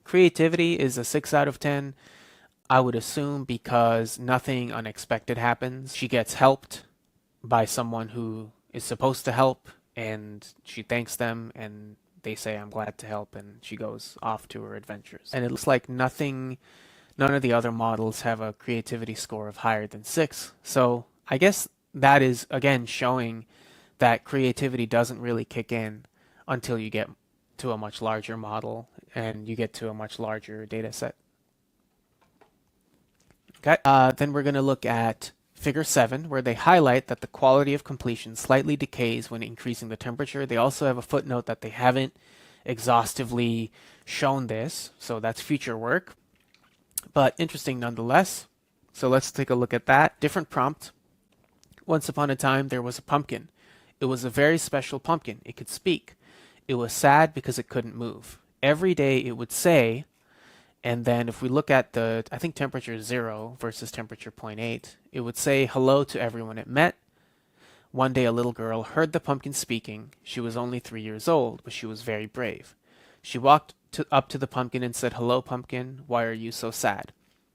Creativity is a 6 out of 10. I would assume because nothing unexpected happens. She gets helped by someone who is supposed to help, and she thanks them, and they say, I'm glad to help, and she goes off to her adventures. And it looks like none of the other models have a creativity score of higher than 6. So I guess that is, again, showing that creativity doesn't really kick in until you get to a much larger model and you get to a much larger data set. Okay, then we're going to look at Figure 7, where they highlight that the quality of completion slightly decays when increasing the temperature. They also have a footnote that they haven't exhaustively shown this, so that's future work, but interesting nonetheless. So let's take a look at that. Different prompt. Once upon a time, there was a pumpkin. It was a very special pumpkin. It could speak. It was sad because it couldn't move. Every day it would say, and then if we look at I think temperature 0 versus temperature 0.8, it would say hello to everyone it met. One day a little girl heard the pumpkin speaking. She was only 3 years old, but she was very brave. She walked up to the pumpkin and said, hello, pumpkin, why are you so sad?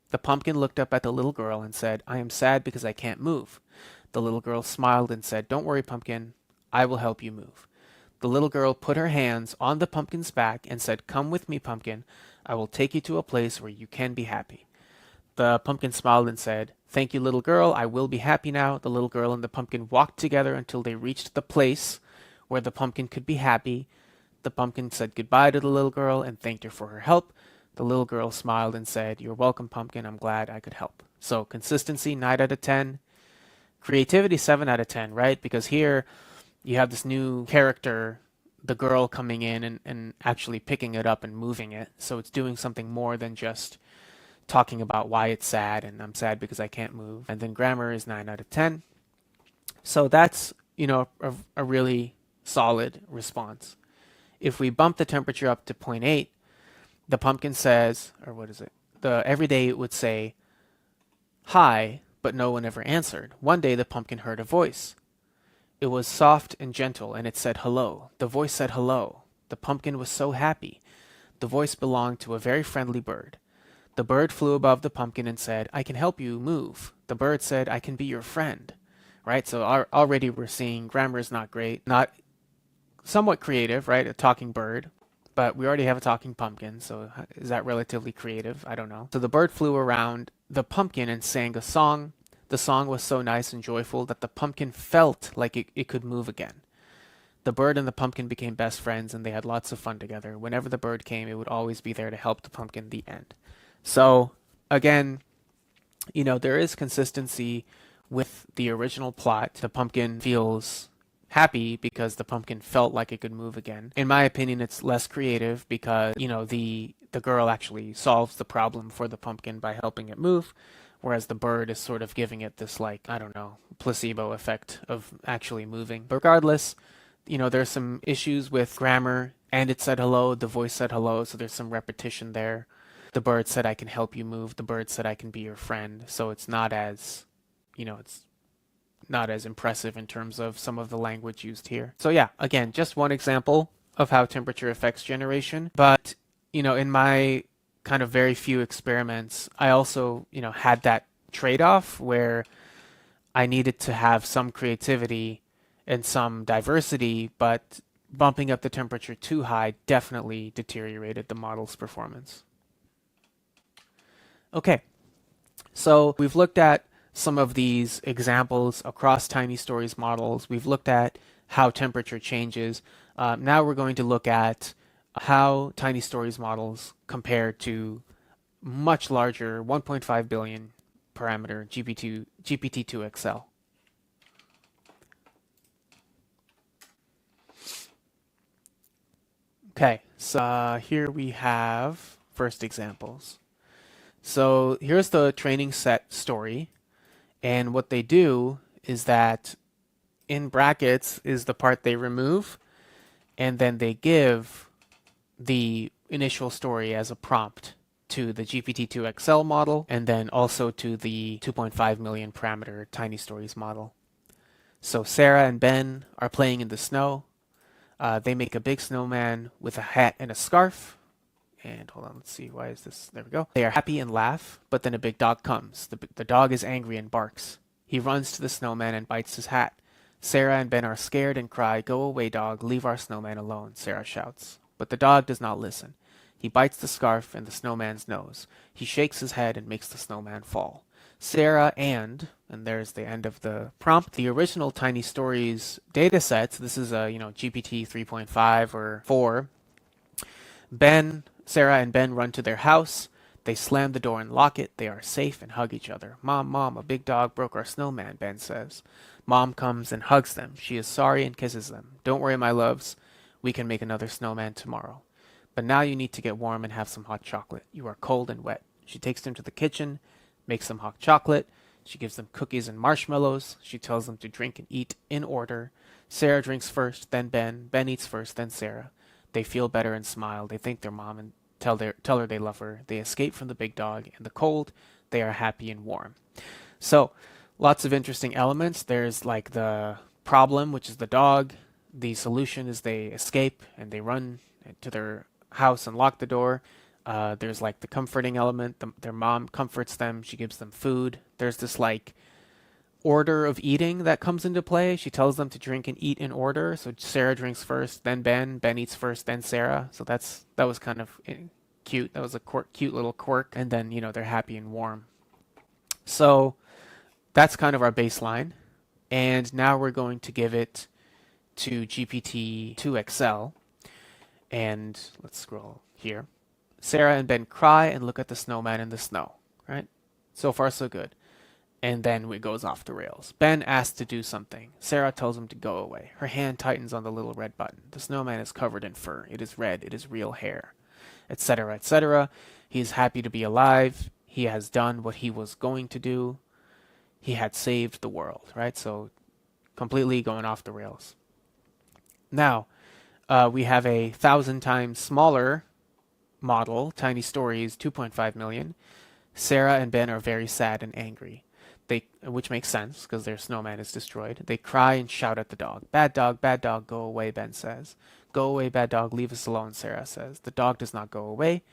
The pumpkin looked up at the little girl and said, I am sad because I can't move. The little girl smiled and said, don't worry, pumpkin, I will help you move. The little girl put her hands on the pumpkin's back and said, come with me, pumpkin. I will take you to a place where you can be happy. The pumpkin smiled and said, thank you, little girl. I will be happy now. The little girl and the pumpkin walked together until they reached the place where the pumpkin could be happy. The pumpkin said goodbye to the little girl and thanked her for her help. The little girl smiled and said, you're welcome, pumpkin. I'm glad I could help. So consistency, 9 out of 10. Creativity, 7 out of 10, right? Because here you have this new character, the girl coming in and actually picking it up and moving it. So it's doing something more than just talking about why it's sad and I'm sad because I can't move. And then grammar is 9 out of 10. So that's, a really solid response. If we bump the temperature up to 0.8, the pumpkin says, or what is it? Every day it would say, hi, but no one ever answered. One day the pumpkin heard a voice. It was soft and gentle, and it said hello. The voice said hello. The pumpkin was so happy. The voice belonged to a very friendly bird. The bird flew above the pumpkin and said, I can help you move. The bird said, I can be your friend. Right? So already we're seeing grammar is not great, not somewhat creative, right? A talking bird, but we already have a talking pumpkin, so is that relatively creative? I don't know. So the bird flew around the pumpkin and sang a song. The song was so nice and joyful that the pumpkin felt like it could move again. The bird and the pumpkin became best friends and they had lots of fun together. Whenever the bird came, it would always be there to help the pumpkin. The end. So again, there is consistency with the original plot. The pumpkin feels happy because the pumpkin felt like it could move again. In my opinion, it's less creative because, the girl actually solves the problem for the pumpkin by helping it move, whereas the bird is sort of giving it this, like, I don't know, placebo effect of actually moving. But regardless, there's some issues with grammar, and it said hello, the voice said hello, so there's some repetition there. The bird said, I can help you move. The bird said, I can be your friend. So it's not as, it's not as impressive in terms of some of the language used here. So yeah, again, just one example of how temperature affects generation. But, in my kind of very few experiments, I also, had that trade-off where I needed to have some creativity and some diversity, but bumping up the temperature too high definitely deteriorated the model's performance. Okay, so we've looked at some of these examples across tiny stories models. We've looked at how temperature changes. Now we're going to look at how tiny stories models compare to much larger 1.5 billion parameter GPT-2 XL. Okay, so here we have first examples. So here's the training set story. And what they do is that in brackets is the part they remove, and then they give the initial story as a prompt to the GPT-2 XL model, and then also to the 2.5 million parameter Tiny Stories model. So Sarah and Ben are playing in the snow. They make a big snowman with a hat and a scarf. And hold on, let's see, why is this? There we go. They are happy and laugh, but then a big dog comes. The dog is angry and barks. He runs to the snowman and bites his hat. Sarah and Ben are scared and cry, "Go away, dog, leave our snowman alone," Sarah shouts. But the dog does not listen. He bites the scarf and the snowman's nose. He shakes his head and makes the snowman fall. Sarah and there's the end of the prompt. The original Tiny Stories datasets, this is a, GPT 3.5 or 4. Sarah and Ben run to their house. They slam the door and lock it. They are safe and hug each other. Mom, a big dog broke our snowman," Ben says. Mom comes and hugs them. She is sorry and kisses them. "Don't worry, my loves. We can make another snowman tomorrow. But now you need to get warm and have some hot chocolate. You are cold and wet." She takes them to the kitchen, makes some hot chocolate. She gives them cookies and marshmallows. She tells them to drink and eat in order. Sarah drinks first, then Ben. Ben eats first, then Sarah. They feel better and smile. They thank their mom and tell her they love her. They escape from the big dog and the cold. They are happy and warm. So lots of interesting elements. There's like the problem, which is the dog. The solution is they escape and they run to their house and lock the door. There's like the comforting element. Their mom comforts them. She gives them food. There's this like order of eating that comes into play. She tells them to drink and eat in order. So Sarah drinks first, then Ben. Ben eats first, then Sarah. So that was kind of cute. That was a cute little quirk. And then, they're happy and warm. So that's kind of our baseline. And now we're going to give it to GPT-2 XL. And let's scroll here. Sarah and Ben cry and look at the snowman in the snow, right? So far, so good. And then it goes off the rails. Ben asks to do something. Sarah tells him to go away. Her hand tightens on the little red button. The snowman is covered in fur. It is red. It is real hair, etc., etc. He is happy to be alive. He has done what he was going to do. He had saved the world, right? So completely going off the rails. Now, we have 1,000 times smaller model, Tiny Stories, 2.5 million. Sarah and Ben are very sad and angry. Which makes sense because their snowman is destroyed. They cry and shout at the dog. Bad dog, go away," Ben says. "Go away, bad dog, leave us alone," Sarah says. The dog does not go away.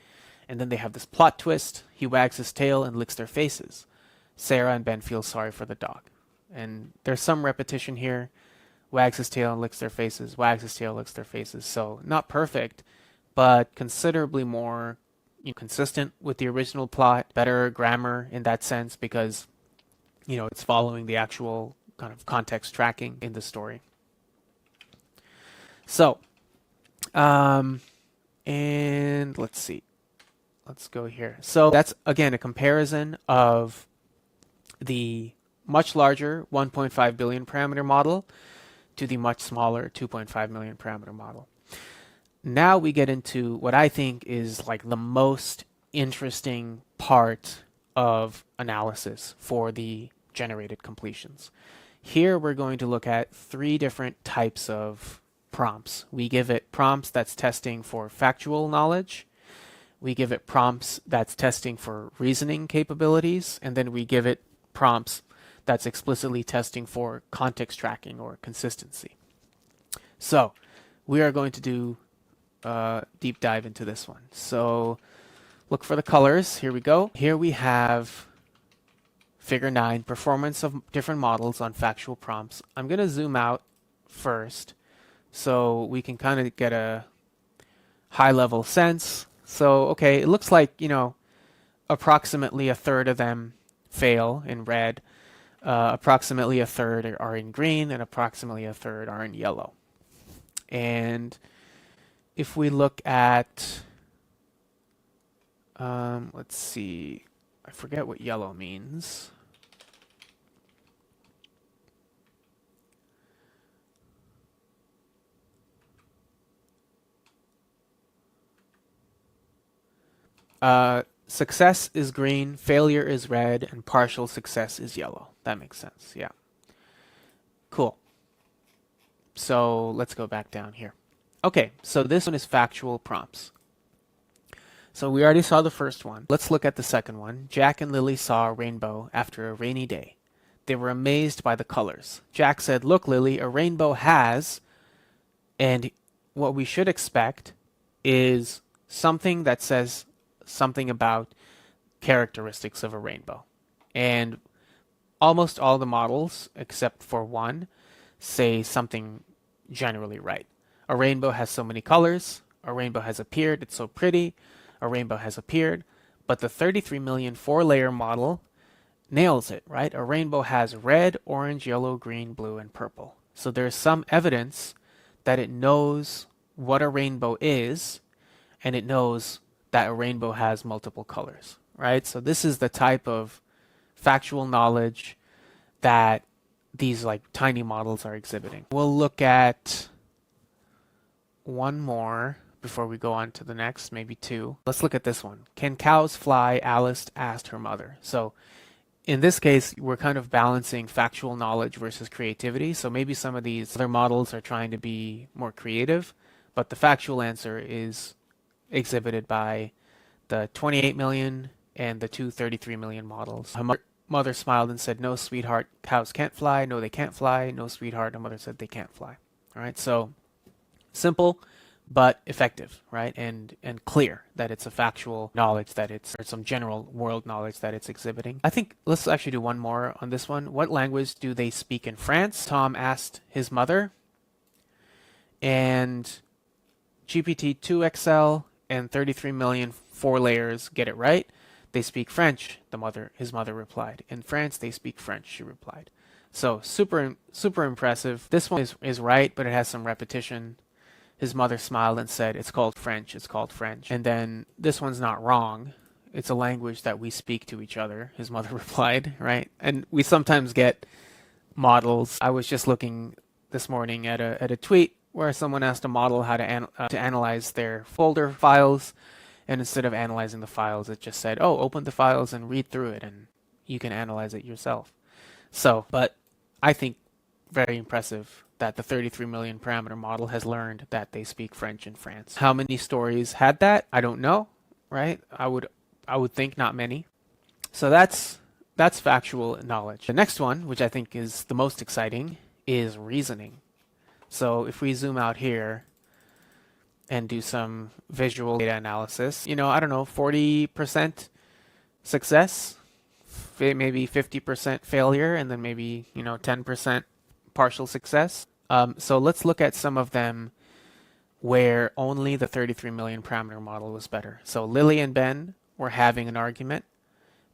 And then they have this plot twist. He wags his tail and licks their faces. Sarah and Ben feel sorry for the dog. And there's some repetition here. Wags his tail and licks their faces. Wags his tail, licks their faces. So not perfect, but considerably more consistent with the original plot. Better grammar in that sense because it's following the actual kind of context tracking in the story. So, and let's see. Let's go here. So that's, again, a comparison of the much larger 1.5 billion parameter model to the much smaller 2.5 million parameter model. Now we get into what I think is like the most interesting part of analysis for the generated completions. Here we're going to look at 3 different types of prompts. We give it prompts that's testing for factual knowledge. We give it prompts that's testing for reasoning capabilities. And then we give it prompts that's explicitly testing for context tracking or consistency. So we are going to do a deep dive into this one. So look for the colors. Here we go. Here we have Figure 9, performance of different models on factual prompts. I'm going to zoom out first so we can kind of get a high-level sense. So, okay, it looks like, approximately a third of them fail in red, approximately a third are in green, and approximately a third are in yellow. And if we look at, let's see, I forget what yellow means. Success is green, failure is red, and partial success is yellow. That makes sense, yeah. Cool. So let's go back down here. Okay, so this one is factual prompts. So we already saw the first one. Let's look at the second one. Jack and Lily saw a rainbow after a rainy day. They were amazed by the colors. Jack said, "Look, Lily, a rainbow has," and what we should expect is something that says something about characteristics of a rainbow. And almost all the models, except for one, say something generally right. A rainbow has so many colors. A rainbow has appeared. It's so pretty. A rainbow has appeared. But the 33 million 4-layer model nails it, right? A rainbow has red, orange, yellow, green, blue, and purple. So there's some evidence that it knows what a rainbow is, and it knows that a rainbow has multiple colors, right? So this is the type of factual knowledge that these like tiny models are exhibiting. We'll look at one more before we go on to the next, maybe 2. Let's look at this one. Can cows fly? Alice asked her mother. So in this case, we're kind of balancing factual knowledge versus creativity. So maybe some of these other models are trying to be more creative, but the factual answer is exhibited by the 28 million and the 233 million models. Her mother smiled and said, "No, sweetheart, cows can't fly. No, they can't fly. No, sweetheart." Her mother said they can't fly. All right, so simple but effective, right? And clear that it's a factual knowledge that it's, or some general world knowledge that it's exhibiting. I think let's actually do one more on this one. What language do they speak in France? Tom asked his mother. And GPT-2 XL and 33 million 4 layers get it right. They speak French, his mother replied. In France, they speak French, she replied. So super impressive. This one is right, but it has some repetition. His mother smiled and said, "It's called French, it's called French." And then this one's not wrong. It's a language that we speak to each other, his mother replied, right? And we sometimes get models. I was just looking this morning at a tweet where someone asked a model how to analyze their folder files, and instead of analyzing the files, it just said, "Oh, open the files and read through it, and you can analyze it yourself." So, but I think very impressive that the 33 million parameter model has learned that they speak French in France. How many stories had that? I don't know, right? I would think not many. So that's factual knowledge. The next one, which I think is the most exciting, is reasoning. So if we zoom out here and do some visual data analysis, I don't know, 40% success, maybe 50% failure, and then maybe, 10% partial success. So let's look at some of them where only the 33 million parameter model was better. So Lily and Ben were having an argument.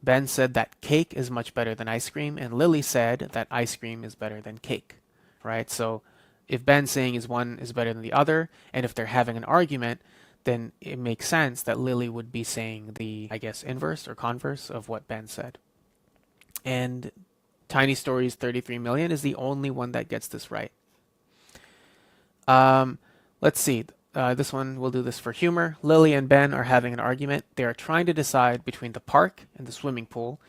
Ben said that cake is much better than ice cream, and Lily said that ice cream is better than cake, right? So if Ben's saying one is better than the other, and if they're having an argument, then it makes sense that Lily would be saying the, I guess, inverse or converse of what Ben said. And TinyStories 33 million is the only one that gets this right. Um, let's see. This one, we'll do this for humor. Lily and Ben are having an argument. They are trying to decide between the park and the swimming pool.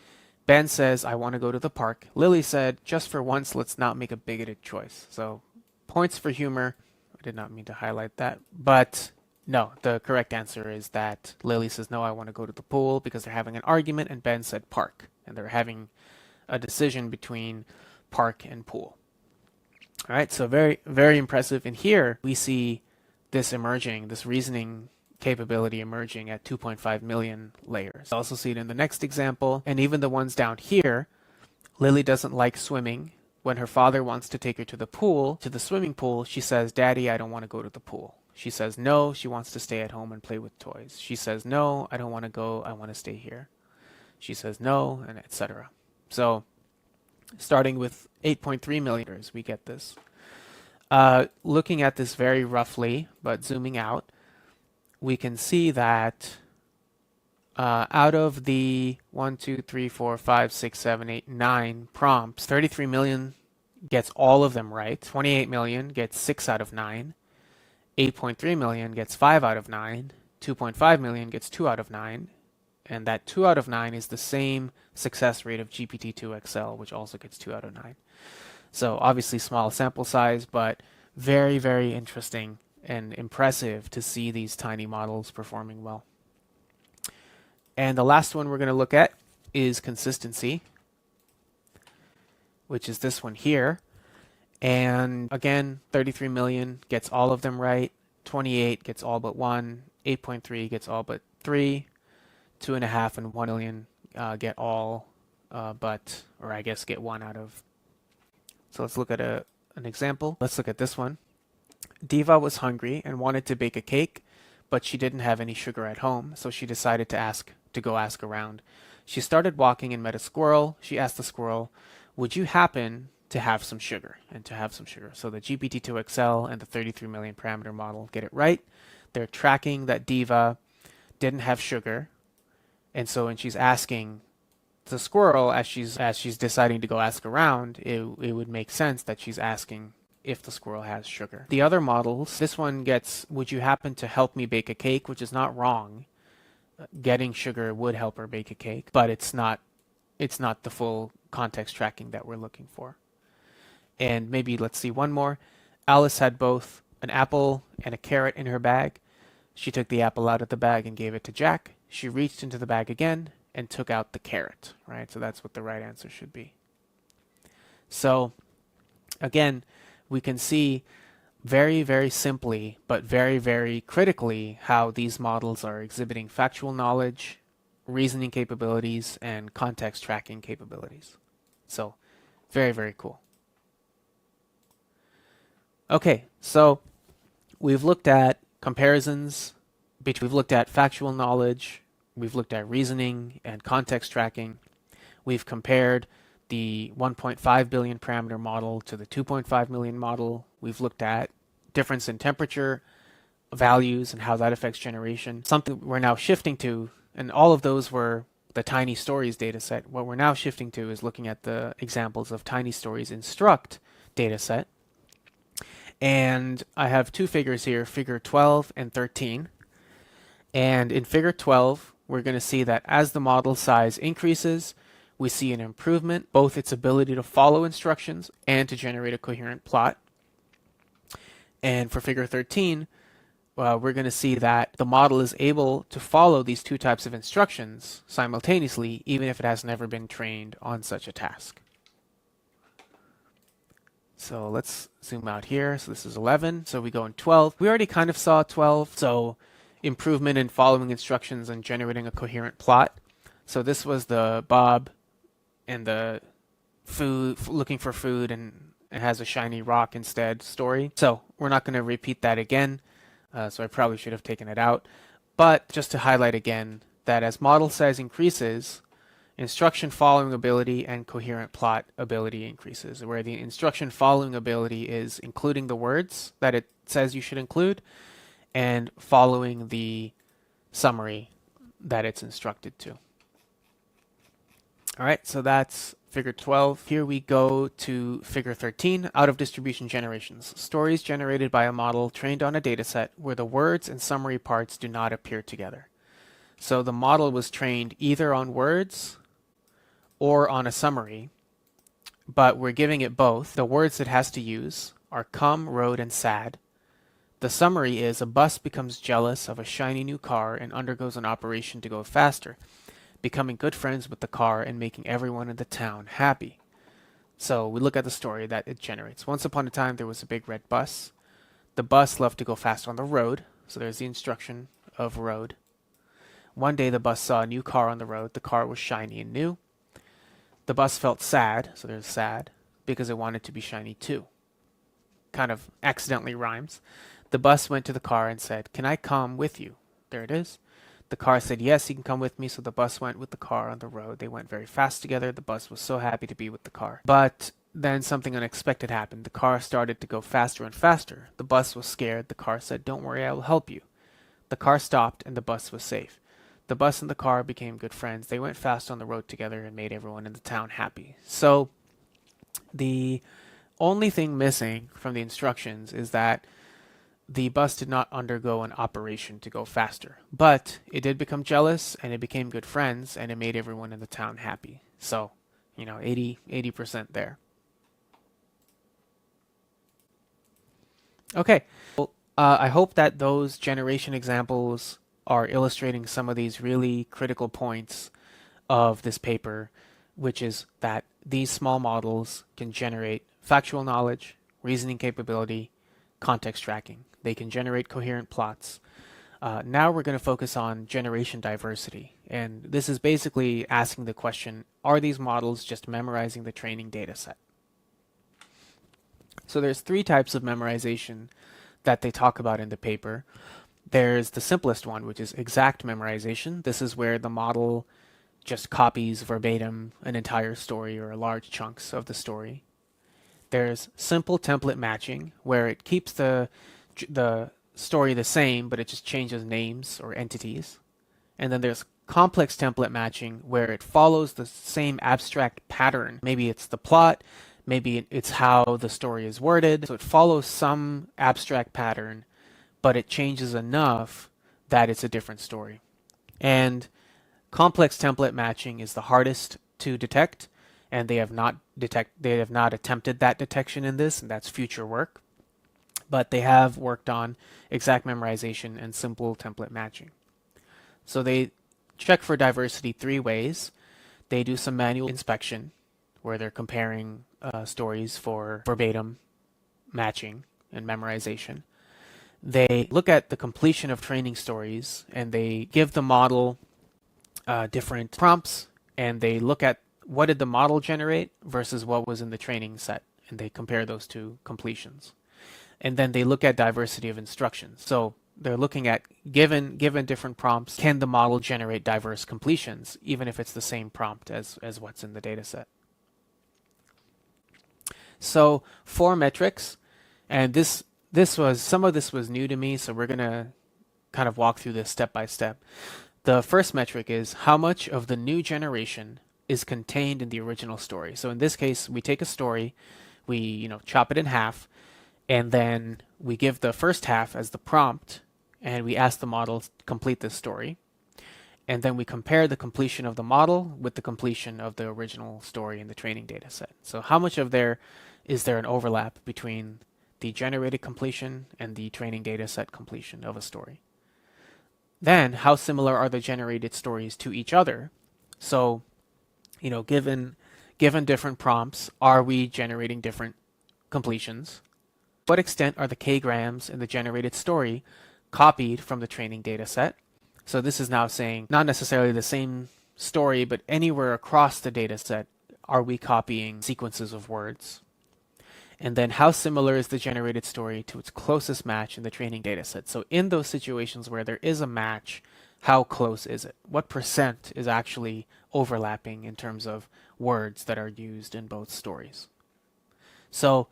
Ben says, I want to go to the park. Lily said, just for once, let's not make a bigoted choice. So points for humor. I did not mean to highlight that. But no, the correct answer is that Lily says, no, I want to go to the pool because they're having an argument, and Ben said park. And they're having a decision between park and pool. All right, so very, very impressive. And here we see this emerging, this reasoning capability emerging at 2.5 million layers. Also see it in the next example, and even the ones down here. Lily doesn't like swimming. When her father wants to take her to the pool, to the swimming pool, she says, Daddy, I don't want to go to the pool. She says no, she wants to stay at home and play with toys. She says no, I don't want to go, I want to stay here. She says no, and etc. So starting with 8.3 million, we get this. Looking at this very roughly, but zooming out, we can see that out of the 1, 2, 3, 4, 5, 6, 7, 8, 9 prompts, 33 million gets all of them right. 28 million gets 6 out of 9. 8.3 million gets 5 out of 9. 2.5 million gets 2 out of 9. And that 2 out of 9 is the same success rate of GPT-2 XL, which also gets 2 out of 9. So obviously small sample size, but very, very interesting and impressive to see these tiny models performing well. And the last one we're going to look at is consistency, which is this one here. And again, 33 million gets all of them right. 28 gets all but 1. 8.3 gets all but 3. 2.5 and 1 million get all but, or I guess get 1 out of. So let's look at an example. Let's look at this one. Diva was hungry and wanted to bake a cake, but she didn't have any sugar at home, so she decided to go ask around. She started walking and met a squirrel. She asked the squirrel, would you happen to have some sugar? And to have some sugar. So the GPT-2 XL and the 33 million parameter model get it right. They're tracking that Diva didn't have sugar. And so when she's asking the squirrel, as she's deciding to go ask around, it would make sense that she's asking if the squirrel has sugar. The other models, this one gets, would you happen to help me bake a cake, which is not wrong. Getting sugar would help her bake a cake, but it's not the full context tracking that we're looking for. And maybe let's see one more. Alice had both an apple and a carrot in her bag. She took the apple out of the bag and gave it to Jack. She reached into the bag again and took out the carrot, right? So that's what the right answer should be. So again, we can see very, very simply, but very, very critically, how these models are exhibiting factual knowledge, reasoning capabilities, and context tracking capabilities. So very, very cool. Okay, so we've looked at comparisons, we've looked at factual knowledge, we've looked at reasoning and context tracking. We've compared the 1.5 billion parameter model to the 2.5 million model. We've looked at difference in temperature values and how that affects generation. Something we're now shifting to, and all of those were the TinyStories dataset. What we're now shifting to is looking at the examples of TinyStories-Instruct dataset. And I have two figures here, figure 12 and 13. And in figure 12, we're going to see that as the model size increases, we see an improvement, both its ability to follow instructions and to generate a coherent plot. And for figure 13, we're going to see that the model is able to follow these two types of instructions simultaneously, even if it has never been trained on such a task. So let's zoom out here. So this is 11. So we go in 12. We already kind of saw 12. So improvement in following instructions and generating a coherent plot. So this was the Bob and the food, looking for food and it has a shiny rock instead story. So we're not going to repeat that again. So I probably should have taken it out. But just to highlight again that as model size increases, instruction following ability and coherent plot ability increases, where the instruction following ability is including the words that it says you should include and following the summary that it's instructed to. All right, so that's figure 12. Here we go to figure 13, out of distribution generations. Stories generated by a model trained on a dataset where the words and summary parts do not appear together. So the model was trained either on words or on a summary, but we're giving it both. The words it has to use are come, rode, and sad. The summary is a bus becomes jealous of a shiny new car and undergoes an operation to go faster, becoming good friends with the car and making everyone in the town happy. So we look at the story that it generates. Once upon a time, there was a big red bus. The bus loved to go fast on the road, so there's the instruction of road. One day the bus saw a new car on the road. The car was shiny and new. The bus felt sad, so there's sad, because it wanted to be shiny too. Kind of accidentally rhymes. The bus went to the car and said, "Can I come with you?" There it is. The car said, "Yes, you can come with me." So the bus went with the car on the road. They went very fast together. The bus was so happy to be with the car. But then something unexpected happened. The car started to go faster and faster. The bus was scared. The car said, "Don't worry, I will help you." The car stopped and the bus was safe. The bus and the car became good friends. They went fast on the road together and made everyone in the town happy. So the only thing missing from the instructions is that the bus did not undergo an operation to go faster, but it did become jealous and it became good friends and it made everyone in the town happy. So, 80% there. Okay, well, I hope that those generation examples are illustrating some of these really critical points of this paper, which is that these small models can generate factual knowledge, reasoning capability, context tracking. They can generate coherent plots. Now we're going to focus on generation diversity. And this is basically asking the question, are these models just memorizing the training data set? So there's three types of memorization that they talk about in the paper. There's the simplest one, which is exact memorization. This is where the model just copies verbatim an entire story or large chunks of the story. There's simple template matching, where it keeps the story the same, but it just changes names or entities. And then there's complex template matching, where it follows the same abstract pattern. Maybe it's the plot, maybe it's how the story is worded. So it follows some abstract pattern, but it changes enough that it's a different story. And complex template matching is the hardest to detect, and they have not attempted that detection in this, and that's future work. But they have worked on exact memorization and simple template matching. So they check for diversity three ways. They do some manual inspection, where they're comparing stories for verbatim matching and memorization. They look at the completion of training stories, and they give the model different prompts, and they look at what did the model generate versus what was in the training set, and they compare those two completions. And then they look at diversity of instructions. So they're looking at, given different prompts, can the model generate diverse completions, even if it's the same prompt as what's in the data set. So 4 metrics, and some of this was new to me, so we're going to kind of walk through this step by step. The first metric is how much of the new generation is contained in the original story. So in this case, we take a story, we chop it in half, and then we give the first half as the prompt, and we ask the model to complete this story. And then we compare the completion of the model with the completion of the original story in the training data set. So how much of is there an overlap between the generated completion and the training data set completion of a story? Then, how similar are the generated stories to each other? So, given different prompts, are we generating different completions? To what extent are the k-grams in the generated story copied from the training data set? So this is now saying not necessarily the same story, but anywhere across the data set, are we copying sequences of words? And then how similar is the generated story to its closest match in the training data set? So in those situations where there is a match, how close is it? What percent is actually overlapping in terms of words that are used in both stories? So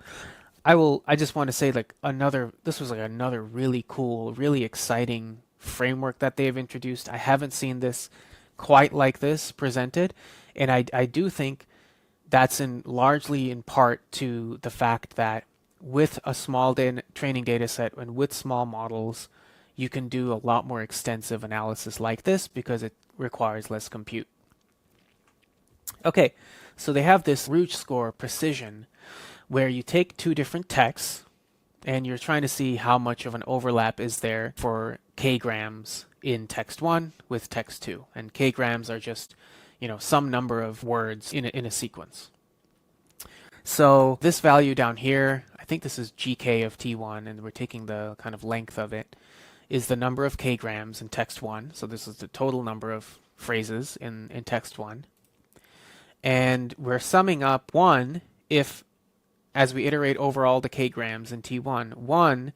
I just want to say this was another really cool, really exciting framework that they've introduced. I haven't seen this quite like this presented, and I do think that's largely in part to the fact that with a small training data set and with small models, you can do a lot more extensive analysis like this because it requires less compute. Okay, so they have this Rouge score precision where you take two different texts and you're trying to see how much of an overlap is there for k-grams in text 1 with text 2. And k-grams are just, some number of words in a sequence. So this value down here, I think this is gk of t1, and we're taking the kind of length of it, is the number of k-grams in text 1. So this is the total number of phrases in text 1. And we're summing up 1 if, as we iterate over all the k-grams in t1, 1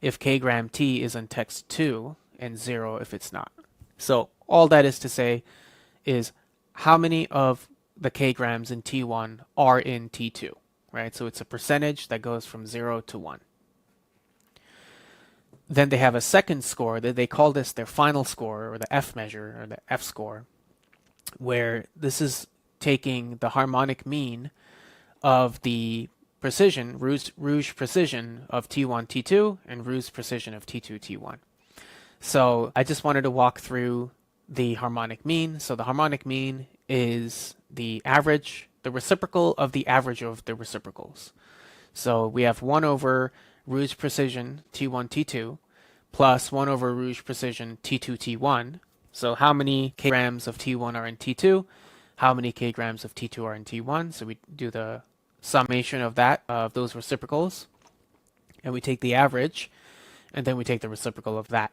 if k-gram t is in text 2, and 0 if it's not. So all that is to say is how many of the k-grams in t1 are in t2, right? So it's a percentage that goes from 0 to 1. Then they have a second score that they call this their final score, or the F measure, or the F score, where this is taking the harmonic mean of the precision, Rouge precision of T1, T2, and Rouge precision of T2, T1. So I just wanted to walk through the harmonic mean. So the harmonic mean is the average, the reciprocal of the average of the reciprocals. So we have 1 over Rouge precision T1, T2 plus 1 over Rouge precision T2, T1. So how many k-grams of T1 are in T2? How many k-grams of T2 are in T1? So we do the summation of that, of those reciprocals, and we take the average, and then we take the reciprocal of that.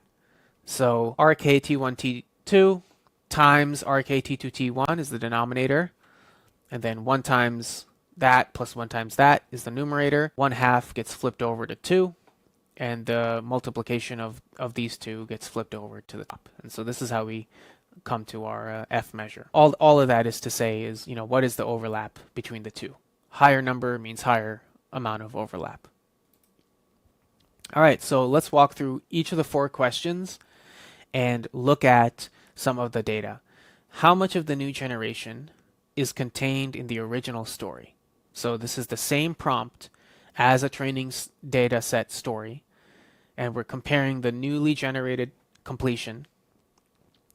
So RK T1 T2 times RK T2 T1 is the denominator, and then 1 times that plus 1 times that is the numerator. 1/2 gets flipped over to 2, and the multiplication of these two gets flipped over to the top. And so this is how we come to our F measure. All of that is to say is, what is the overlap between the two? Higher number means higher amount of overlap. All right, so let's walk through each of the 4 questions and look at some of the data. How much of the new generation is contained in the original story? So this is the same prompt as a training data set story, and we're comparing the newly generated completion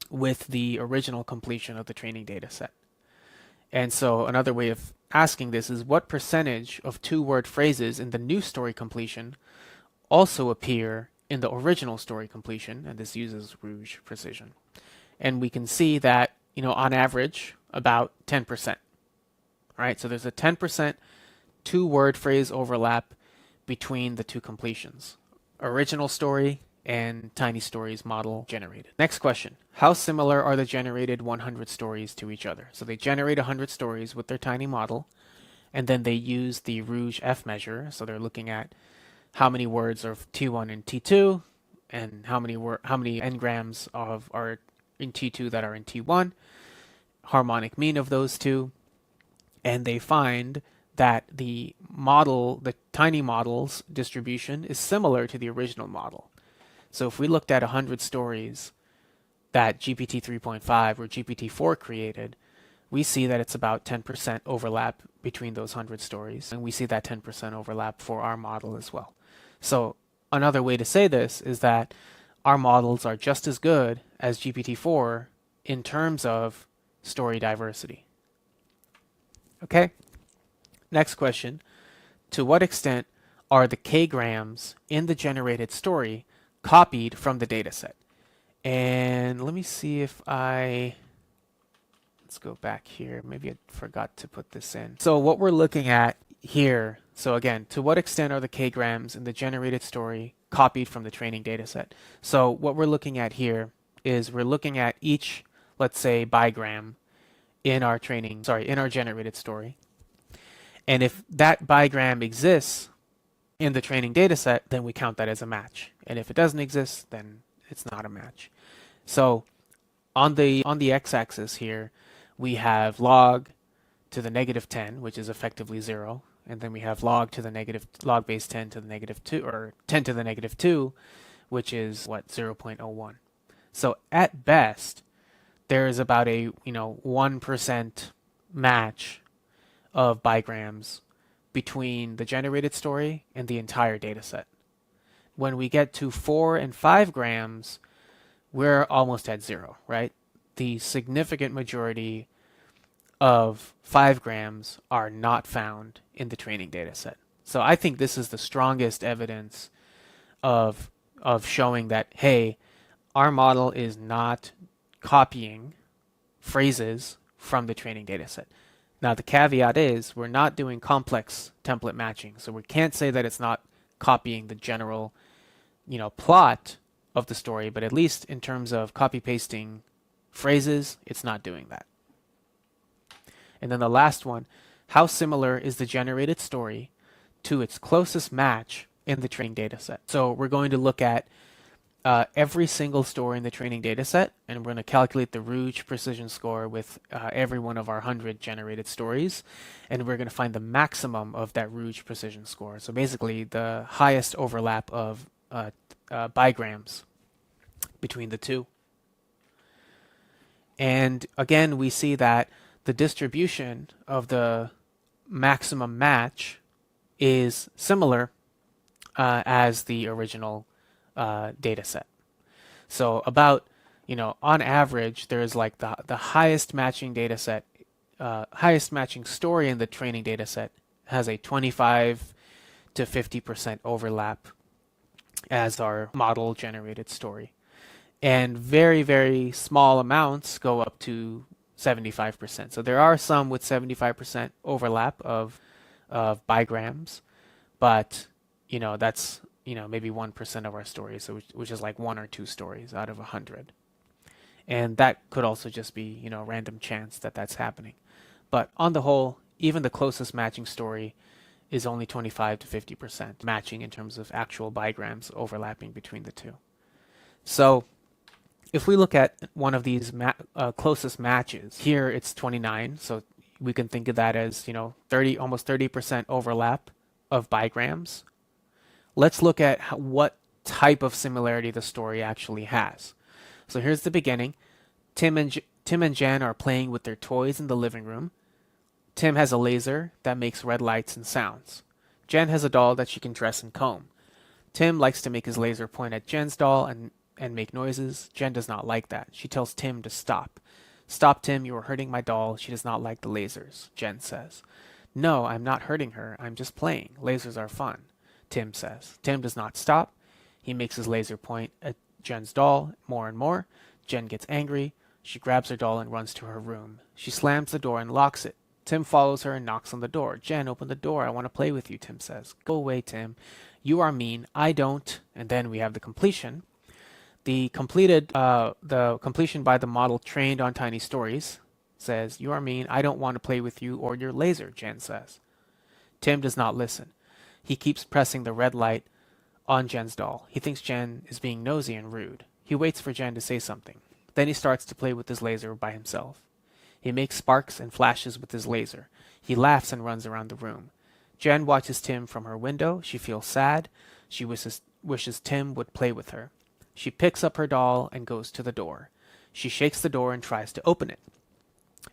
with the original completion of the training data set. And so another way of asking this is what percentage of 2-word phrases in the new story completion also appear in the original story completion, and this uses Rouge precision. And we can see that, on average, about 10%. Right? So there's a 10% 2-word phrase overlap between the two completions, original story and TinyStories model generated. Next question. How similar are the generated 100 stories to each other? So they generate 100 stories with their tiny model, and then they use the Rouge F measure. So they're looking at how many words are T1 and T2, and how many n-grams are in T2 that are in T1, harmonic mean of those two, and they find that the tiny model's distribution is similar to the original model. So if we looked at 100 stories that GPT 3.5 or GPT 4 created, we see that it's about 10% overlap between those 100 stories, and we see that 10% overlap for our model as well. So another way to say this is that our models are just as good as GPT 4 in terms of story diversity. Okay? Next question. To what extent are the k-grams in the generated story copied from the dataset? And let me see if let's go back here. Maybe I forgot to put this in. So what we're looking at here, so again, to what extent are the k-grams in the generated story copied from the training dataset? So what we're looking at here is we're looking at each, let's say, bigram in our generated story. And if that bigram exists in the training dataset, then we count that as a match. And if it doesn't exist, then it's not a match. So on the x-axis here, we have log to the -10, which is effectively 0, and then we have log base 10 to the -2, or 10 to the -2, which is 0.01. So at best, there is about a 1% match of bigrams between the generated story and the entire dataset. When we get to 4 and 5 grams, we're almost at zero, right? The significant majority of 5 grams are not found in the training dataset. So I think this is the strongest evidence of showing that, hey, our model is not copying phrases from the training dataset. Now, the caveat is we're not doing complex template matching, so we can't say that it's not copying the general, plot of the story, but at least in terms of copy pasting phrases, it's not doing that. And then the last one, how similar is the generated story to its closest match in the training dataset? So we're going to look at every single story in the training dataset, and we're going to calculate the Rouge precision score with every one of our 100 generated stories, and we're going to find the maximum of that Rouge precision score. So basically, the highest overlap of bigrams between the two. And again, we see that the distribution of the maximum match is similar as the original data set. So about, on average, there's like the highest matching data set, highest matching story in the training data set has a 25 to 50% overlap as our model generated story. And very, very small amounts go up to 75%. So there are some with 75% overlap of bigrams, but that's maybe 1% of our stories, so which is like 1 or 2 stories out of 100. And that could also just be random chance that that's happening. But on the whole, even the closest matching story is only 25 to 50% matching in terms of actual bigrams overlapping between the two. So if we look at one of these closest matches, here it's 29, so we can think of that as 30, almost 30% overlap of bigrams. Let's look at what type of similarity the story actually has. So here's the beginning. Tim and Jen are playing with their toys in the living room. Tim has a laser that makes red lights and sounds. Jen has a doll that she can dress and comb. Tim likes to make his laser point at Jen's doll and make noises. Jen does not like that. She tells Tim to stop. Stop, Tim, you are hurting my doll. She does not like the lasers, Jen says. No, I'm not hurting her. I'm just playing. Lasers are fun, Tim says. Tim does not stop. He makes his laser point at Jen's doll more and more. Jen gets angry. She grabs her doll and runs to her room. She slams the door and locks it. Tim follows her and knocks on the door. Jen, open the door. I want to play with you, Tim says. Go away, Tim. You are mean. I don't. And then we have the completion. The completion by the model trained on Tiny Stories says, you are mean. I don't want to play with you or your laser, Jen says. Tim does not listen. He keeps pressing the red light on Jen's doll. He thinks Jen is being nosy and rude. He waits for Jen to say something. Then he starts to play with his laser by himself. He makes sparks and flashes with his laser. He laughs and runs around the room. Jen watches Tim from her window. She feels sad. She wishes Tim would play with her. She picks up her doll and goes to the door. She shakes the door and tries to open it.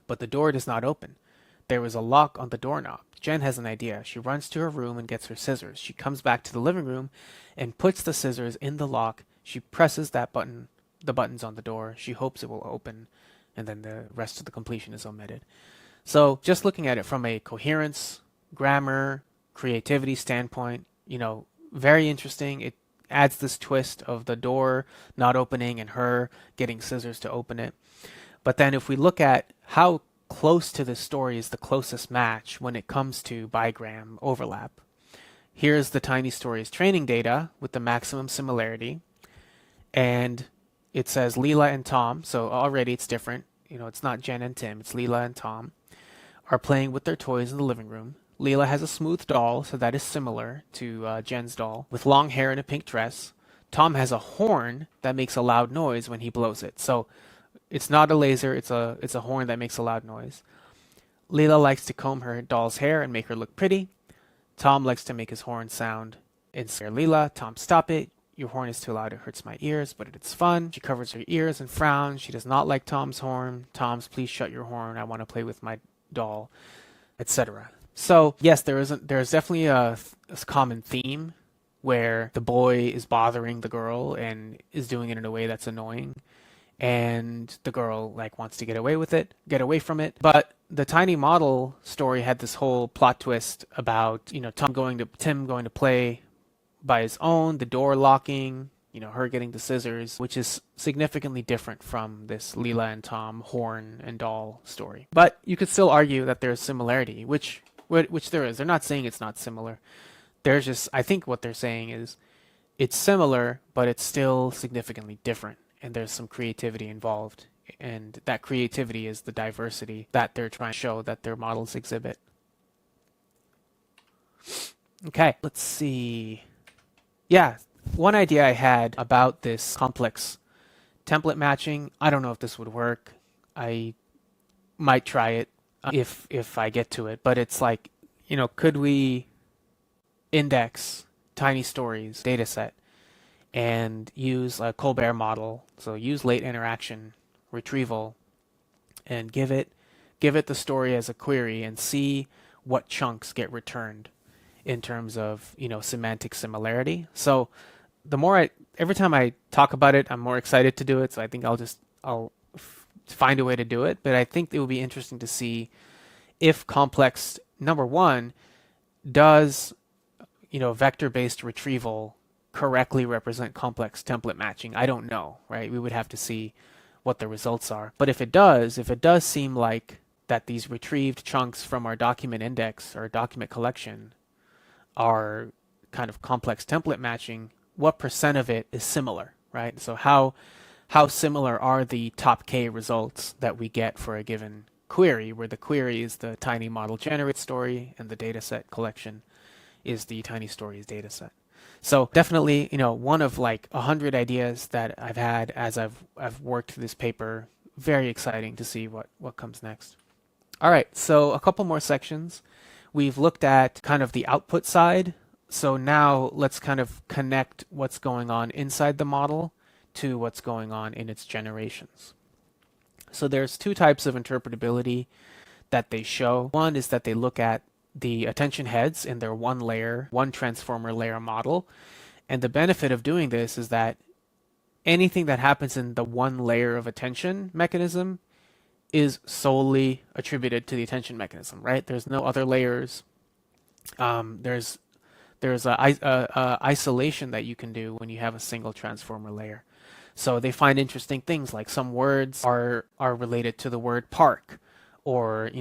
But the door does not open. There is a lock on the doorknob. Jen has an idea. She runs to her room and gets her scissors. She comes back to the living room and puts the scissors in the lock. She presses the buttons on the door. She hopes it will open, and then the rest of the completion is omitted. So just looking at it from a coherence, grammar, creativity standpoint, very interesting. It adds this twist of the door not opening and her getting scissors to open it. But then if we look at how close to this story is the closest match when it comes to bigram overlap, here's the Tiny Stories training data with the maximum similarity. And it says Leela and Tom, so already it's different. It's not Jen and Tim, it's Leela and Tom, are playing with their toys in the living room. Leela has a smooth doll, so that is similar to Jen's doll, with long hair and a pink dress. Tom has a horn that makes a loud noise when he blows it. So it's not a laser, it's a horn that makes a loud noise. Leela likes to comb her doll's hair and make her look pretty. Tom likes to make his horn sound and scare Leela. Tom, stop it. Your horn is too loud, it hurts my ears, but it's fun. She covers her ears and frowns. She does not like Tom's horn. Tom's, please shut your horn. I want to play with my doll, etc. So yes, there's definitely a common theme where the boy is bothering the girl and is doing it in a way that's annoying, and the girl like wants to get away from it. But the tiny model story had this whole plot twist about, Tim going to play by his own, the door locking, her getting the scissors, which is significantly different from this Leela and Tom horn and doll story. But you could still argue that there's similarity, which there is. They're not saying it's not similar. I think what they're saying is it's similar, but it's still significantly different, and there's some creativity involved. And that creativity is the diversity that they're trying to show that their models exhibit. Okay, let's see. Yeah, one idea I had about this complex template matching, I don't know if this would work. I might try it if I get to it, but it's like, could we index tiny stories dataset and use a Colbert model, so use late interaction retrieval, and give it the story as a query and see what chunks get returned in terms of semantic similarity. So every time I talk about it, I'm more excited to do it. So I think I'll find a way to do it. But I think it will be interesting to see if complex number one does vector-based retrieval correctly represent complex template matching. I don't know, right? We would have to see what the results are. But if it does seem like that these retrieved chunks from our document index or document collection are kind of complex template matching, what percent of it is similar, right? So how similar are the top K results that we get for a given query, where the query is the tiny model generate story and the dataset collection is the tiny stories dataset. So definitely, one of like 100 ideas that I've had as I've worked through this paper. Very exciting to see what comes next. All right, so a couple more sections. We've looked at kind of the output side. So now let's kind of connect what's going on inside the model to what's going on in its generations. So there's two types of interpretability that they show. One is that they look at the attention heads in their one transformer layer model. And the benefit of doing this is that anything that happens in the one layer of attention mechanism is solely attributed to the attention mechanism, right? There's no other layers. There's a isolation that you can do when you have a single transformer layer. So they find interesting things like some words are related to the word park, or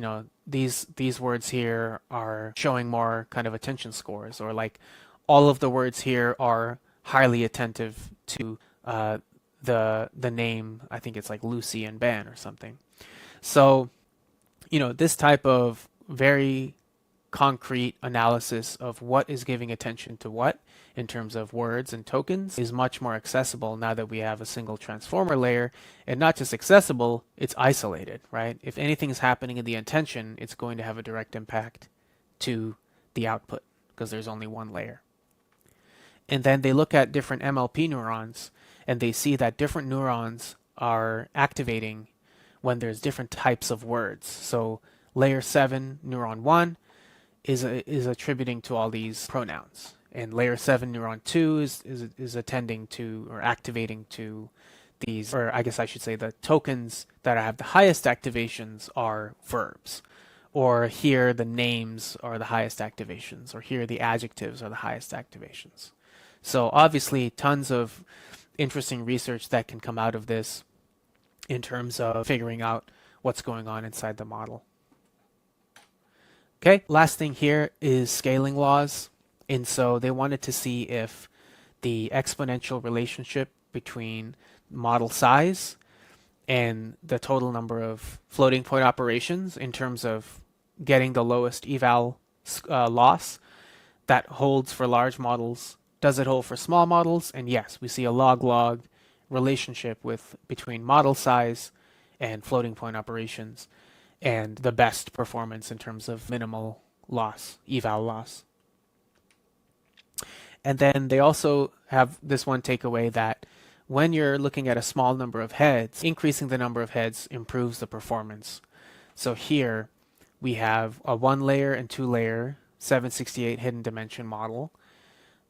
these words here are showing more kind of attention scores, or like all of the words here are highly attentive to the name. I think it's like Lucy and Ben or something. So this type of very concrete analysis of what is giving attention to what in terms of words and tokens is much more accessible now that we have a single transformer layer. And not just accessible, it's isolated, right? If anything is happening in the attention, it's going to have a direct impact to the output because there's only one layer. And then they look at different MLP neurons, and they see that different neurons are activating when there's different types of words. So layer 7, neuron 1, is attributing to all these pronouns. And layer 7, neuron 2 is attending to or activating to these, or I guess I should say the tokens that have the highest activations are verbs. Or here the names are the highest activations, or here the adjectives are the highest activations. So obviously tons of interesting research that can come out of this in terms of figuring out what's going on inside the model. Okay, last thing here is scaling laws. And so they wanted to see if the exponential relationship between model size and the total number of floating point operations in terms of getting the lowest eval loss that holds for large models. Does it hold for small models? And yes, we see a log-log relationship between model size and floating point operations and the best performance in terms of minimal loss, eval loss. And then they also have this one takeaway that when you're looking at a small number of heads, increasing the number of heads improves the performance. So here we have a 1-layer and 2-layer 768 hidden dimension model.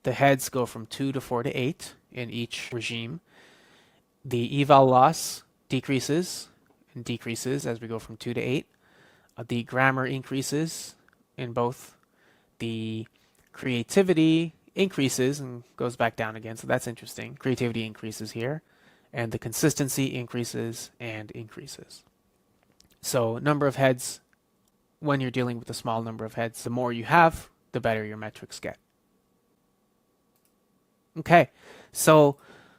The heads go from 2 to 4 to 8 in each regime. The eval loss decreases and decreases as we go from 2 to 8. The grammar increases in both. The creativity increases and goes back down again, so that's interesting. Creativity increases here, and the consistency increases and increases. So number of heads, when you're dealing with a small number of heads, the more you have, the better your metrics get. Okay, so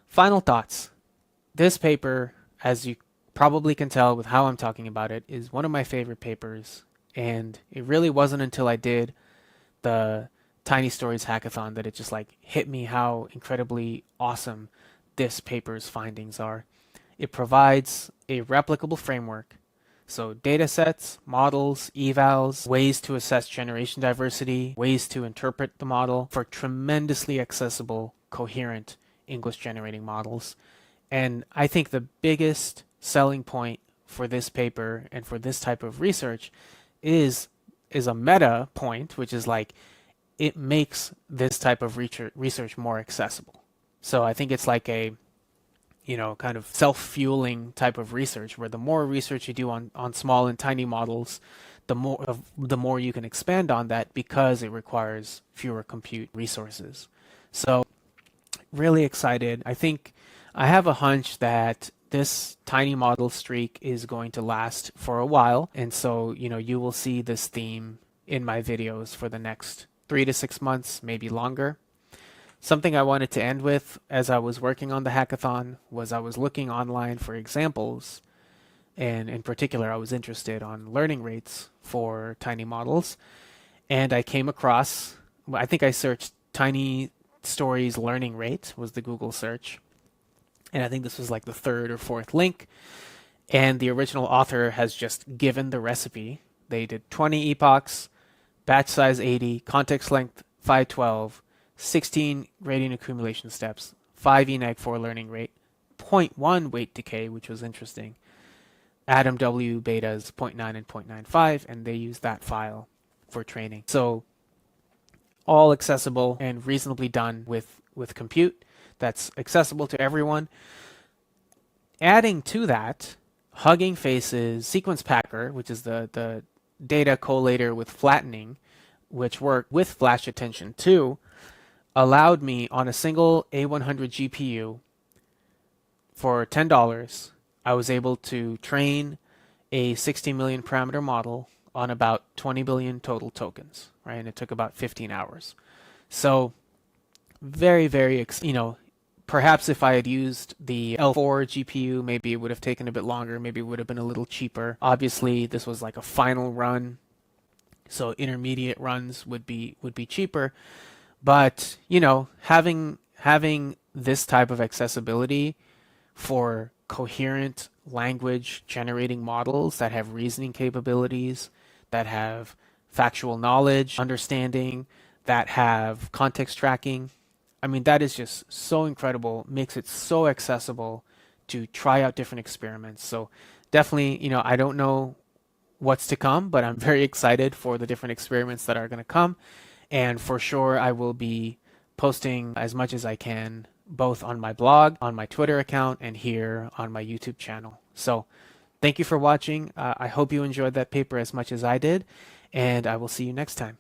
final thoughts. This paper, as you probably can tell with how I'm talking about it, is one of my favorite papers, and it really wasn't until I did the Tiny Stories hackathon that it just like hit me how incredibly awesome this paper's findings are. It provides a replicable framework. So datasets, models, evals, ways to assess generation diversity, ways to interpret the model for tremendously accessible, coherent English generating models. And I think the biggest selling point for this paper and for this type of research is a meta point, which is like it makes this type of research more accessible. So I think it's like a kind of self-fueling type of research where the more research you do on small and tiny models, the more you can expand on that because it requires fewer compute resources. So really excited. I think I have a hunch that this tiny model streak is going to last for a while. And so, you will see this theme in my videos for the next 3 to 6 months, maybe longer. Something I wanted to end with as I was working on the hackathon was I was looking online for examples. And in particular, I was interested on learning rates for tiny models. And I came across, I think I searched Tiny Stories learning rate was the Google search. And I think this was like the 3rd or 4th link. And the original author has just given the recipe. They did 20 epochs, batch size 80, context length 512, 16 gradient accumulation steps, 5 enag4 learning rate, 0.1 weight decay, which was interesting. Atom W betas 0.9 and 0.95, and they use that file for training. So all accessible and reasonably done with compute that's accessible to everyone. Adding to that, Hugging Face's sequence packer, which is the data collator with flattening, which worked with flash attention too, allowed me on a single A100 GPU for $10, I was able to train a 60 million parameter model on about 20 billion total tokens, right? And it took about 15 hours. So very, very, perhaps if I had used the L4 GPU, maybe it would have taken a bit longer. Maybe it would have been a little cheaper. Obviously, this was like a final run, so intermediate runs would be cheaper. But having this type of accessibility for coherent language generating models that have reasoning capabilities, that have factual knowledge, understanding, that have context tracking, I mean, that is just so incredible, makes it so accessible to try out different experiments. So definitely, I don't know what's to come, but I'm very excited for the different experiments that are going to come. And for sure, I will be posting as much as I can, both on my blog, on my Twitter account, and here on my YouTube channel. So thank you for watching. I hope you enjoyed that paper as much as I did, and I will see you next time.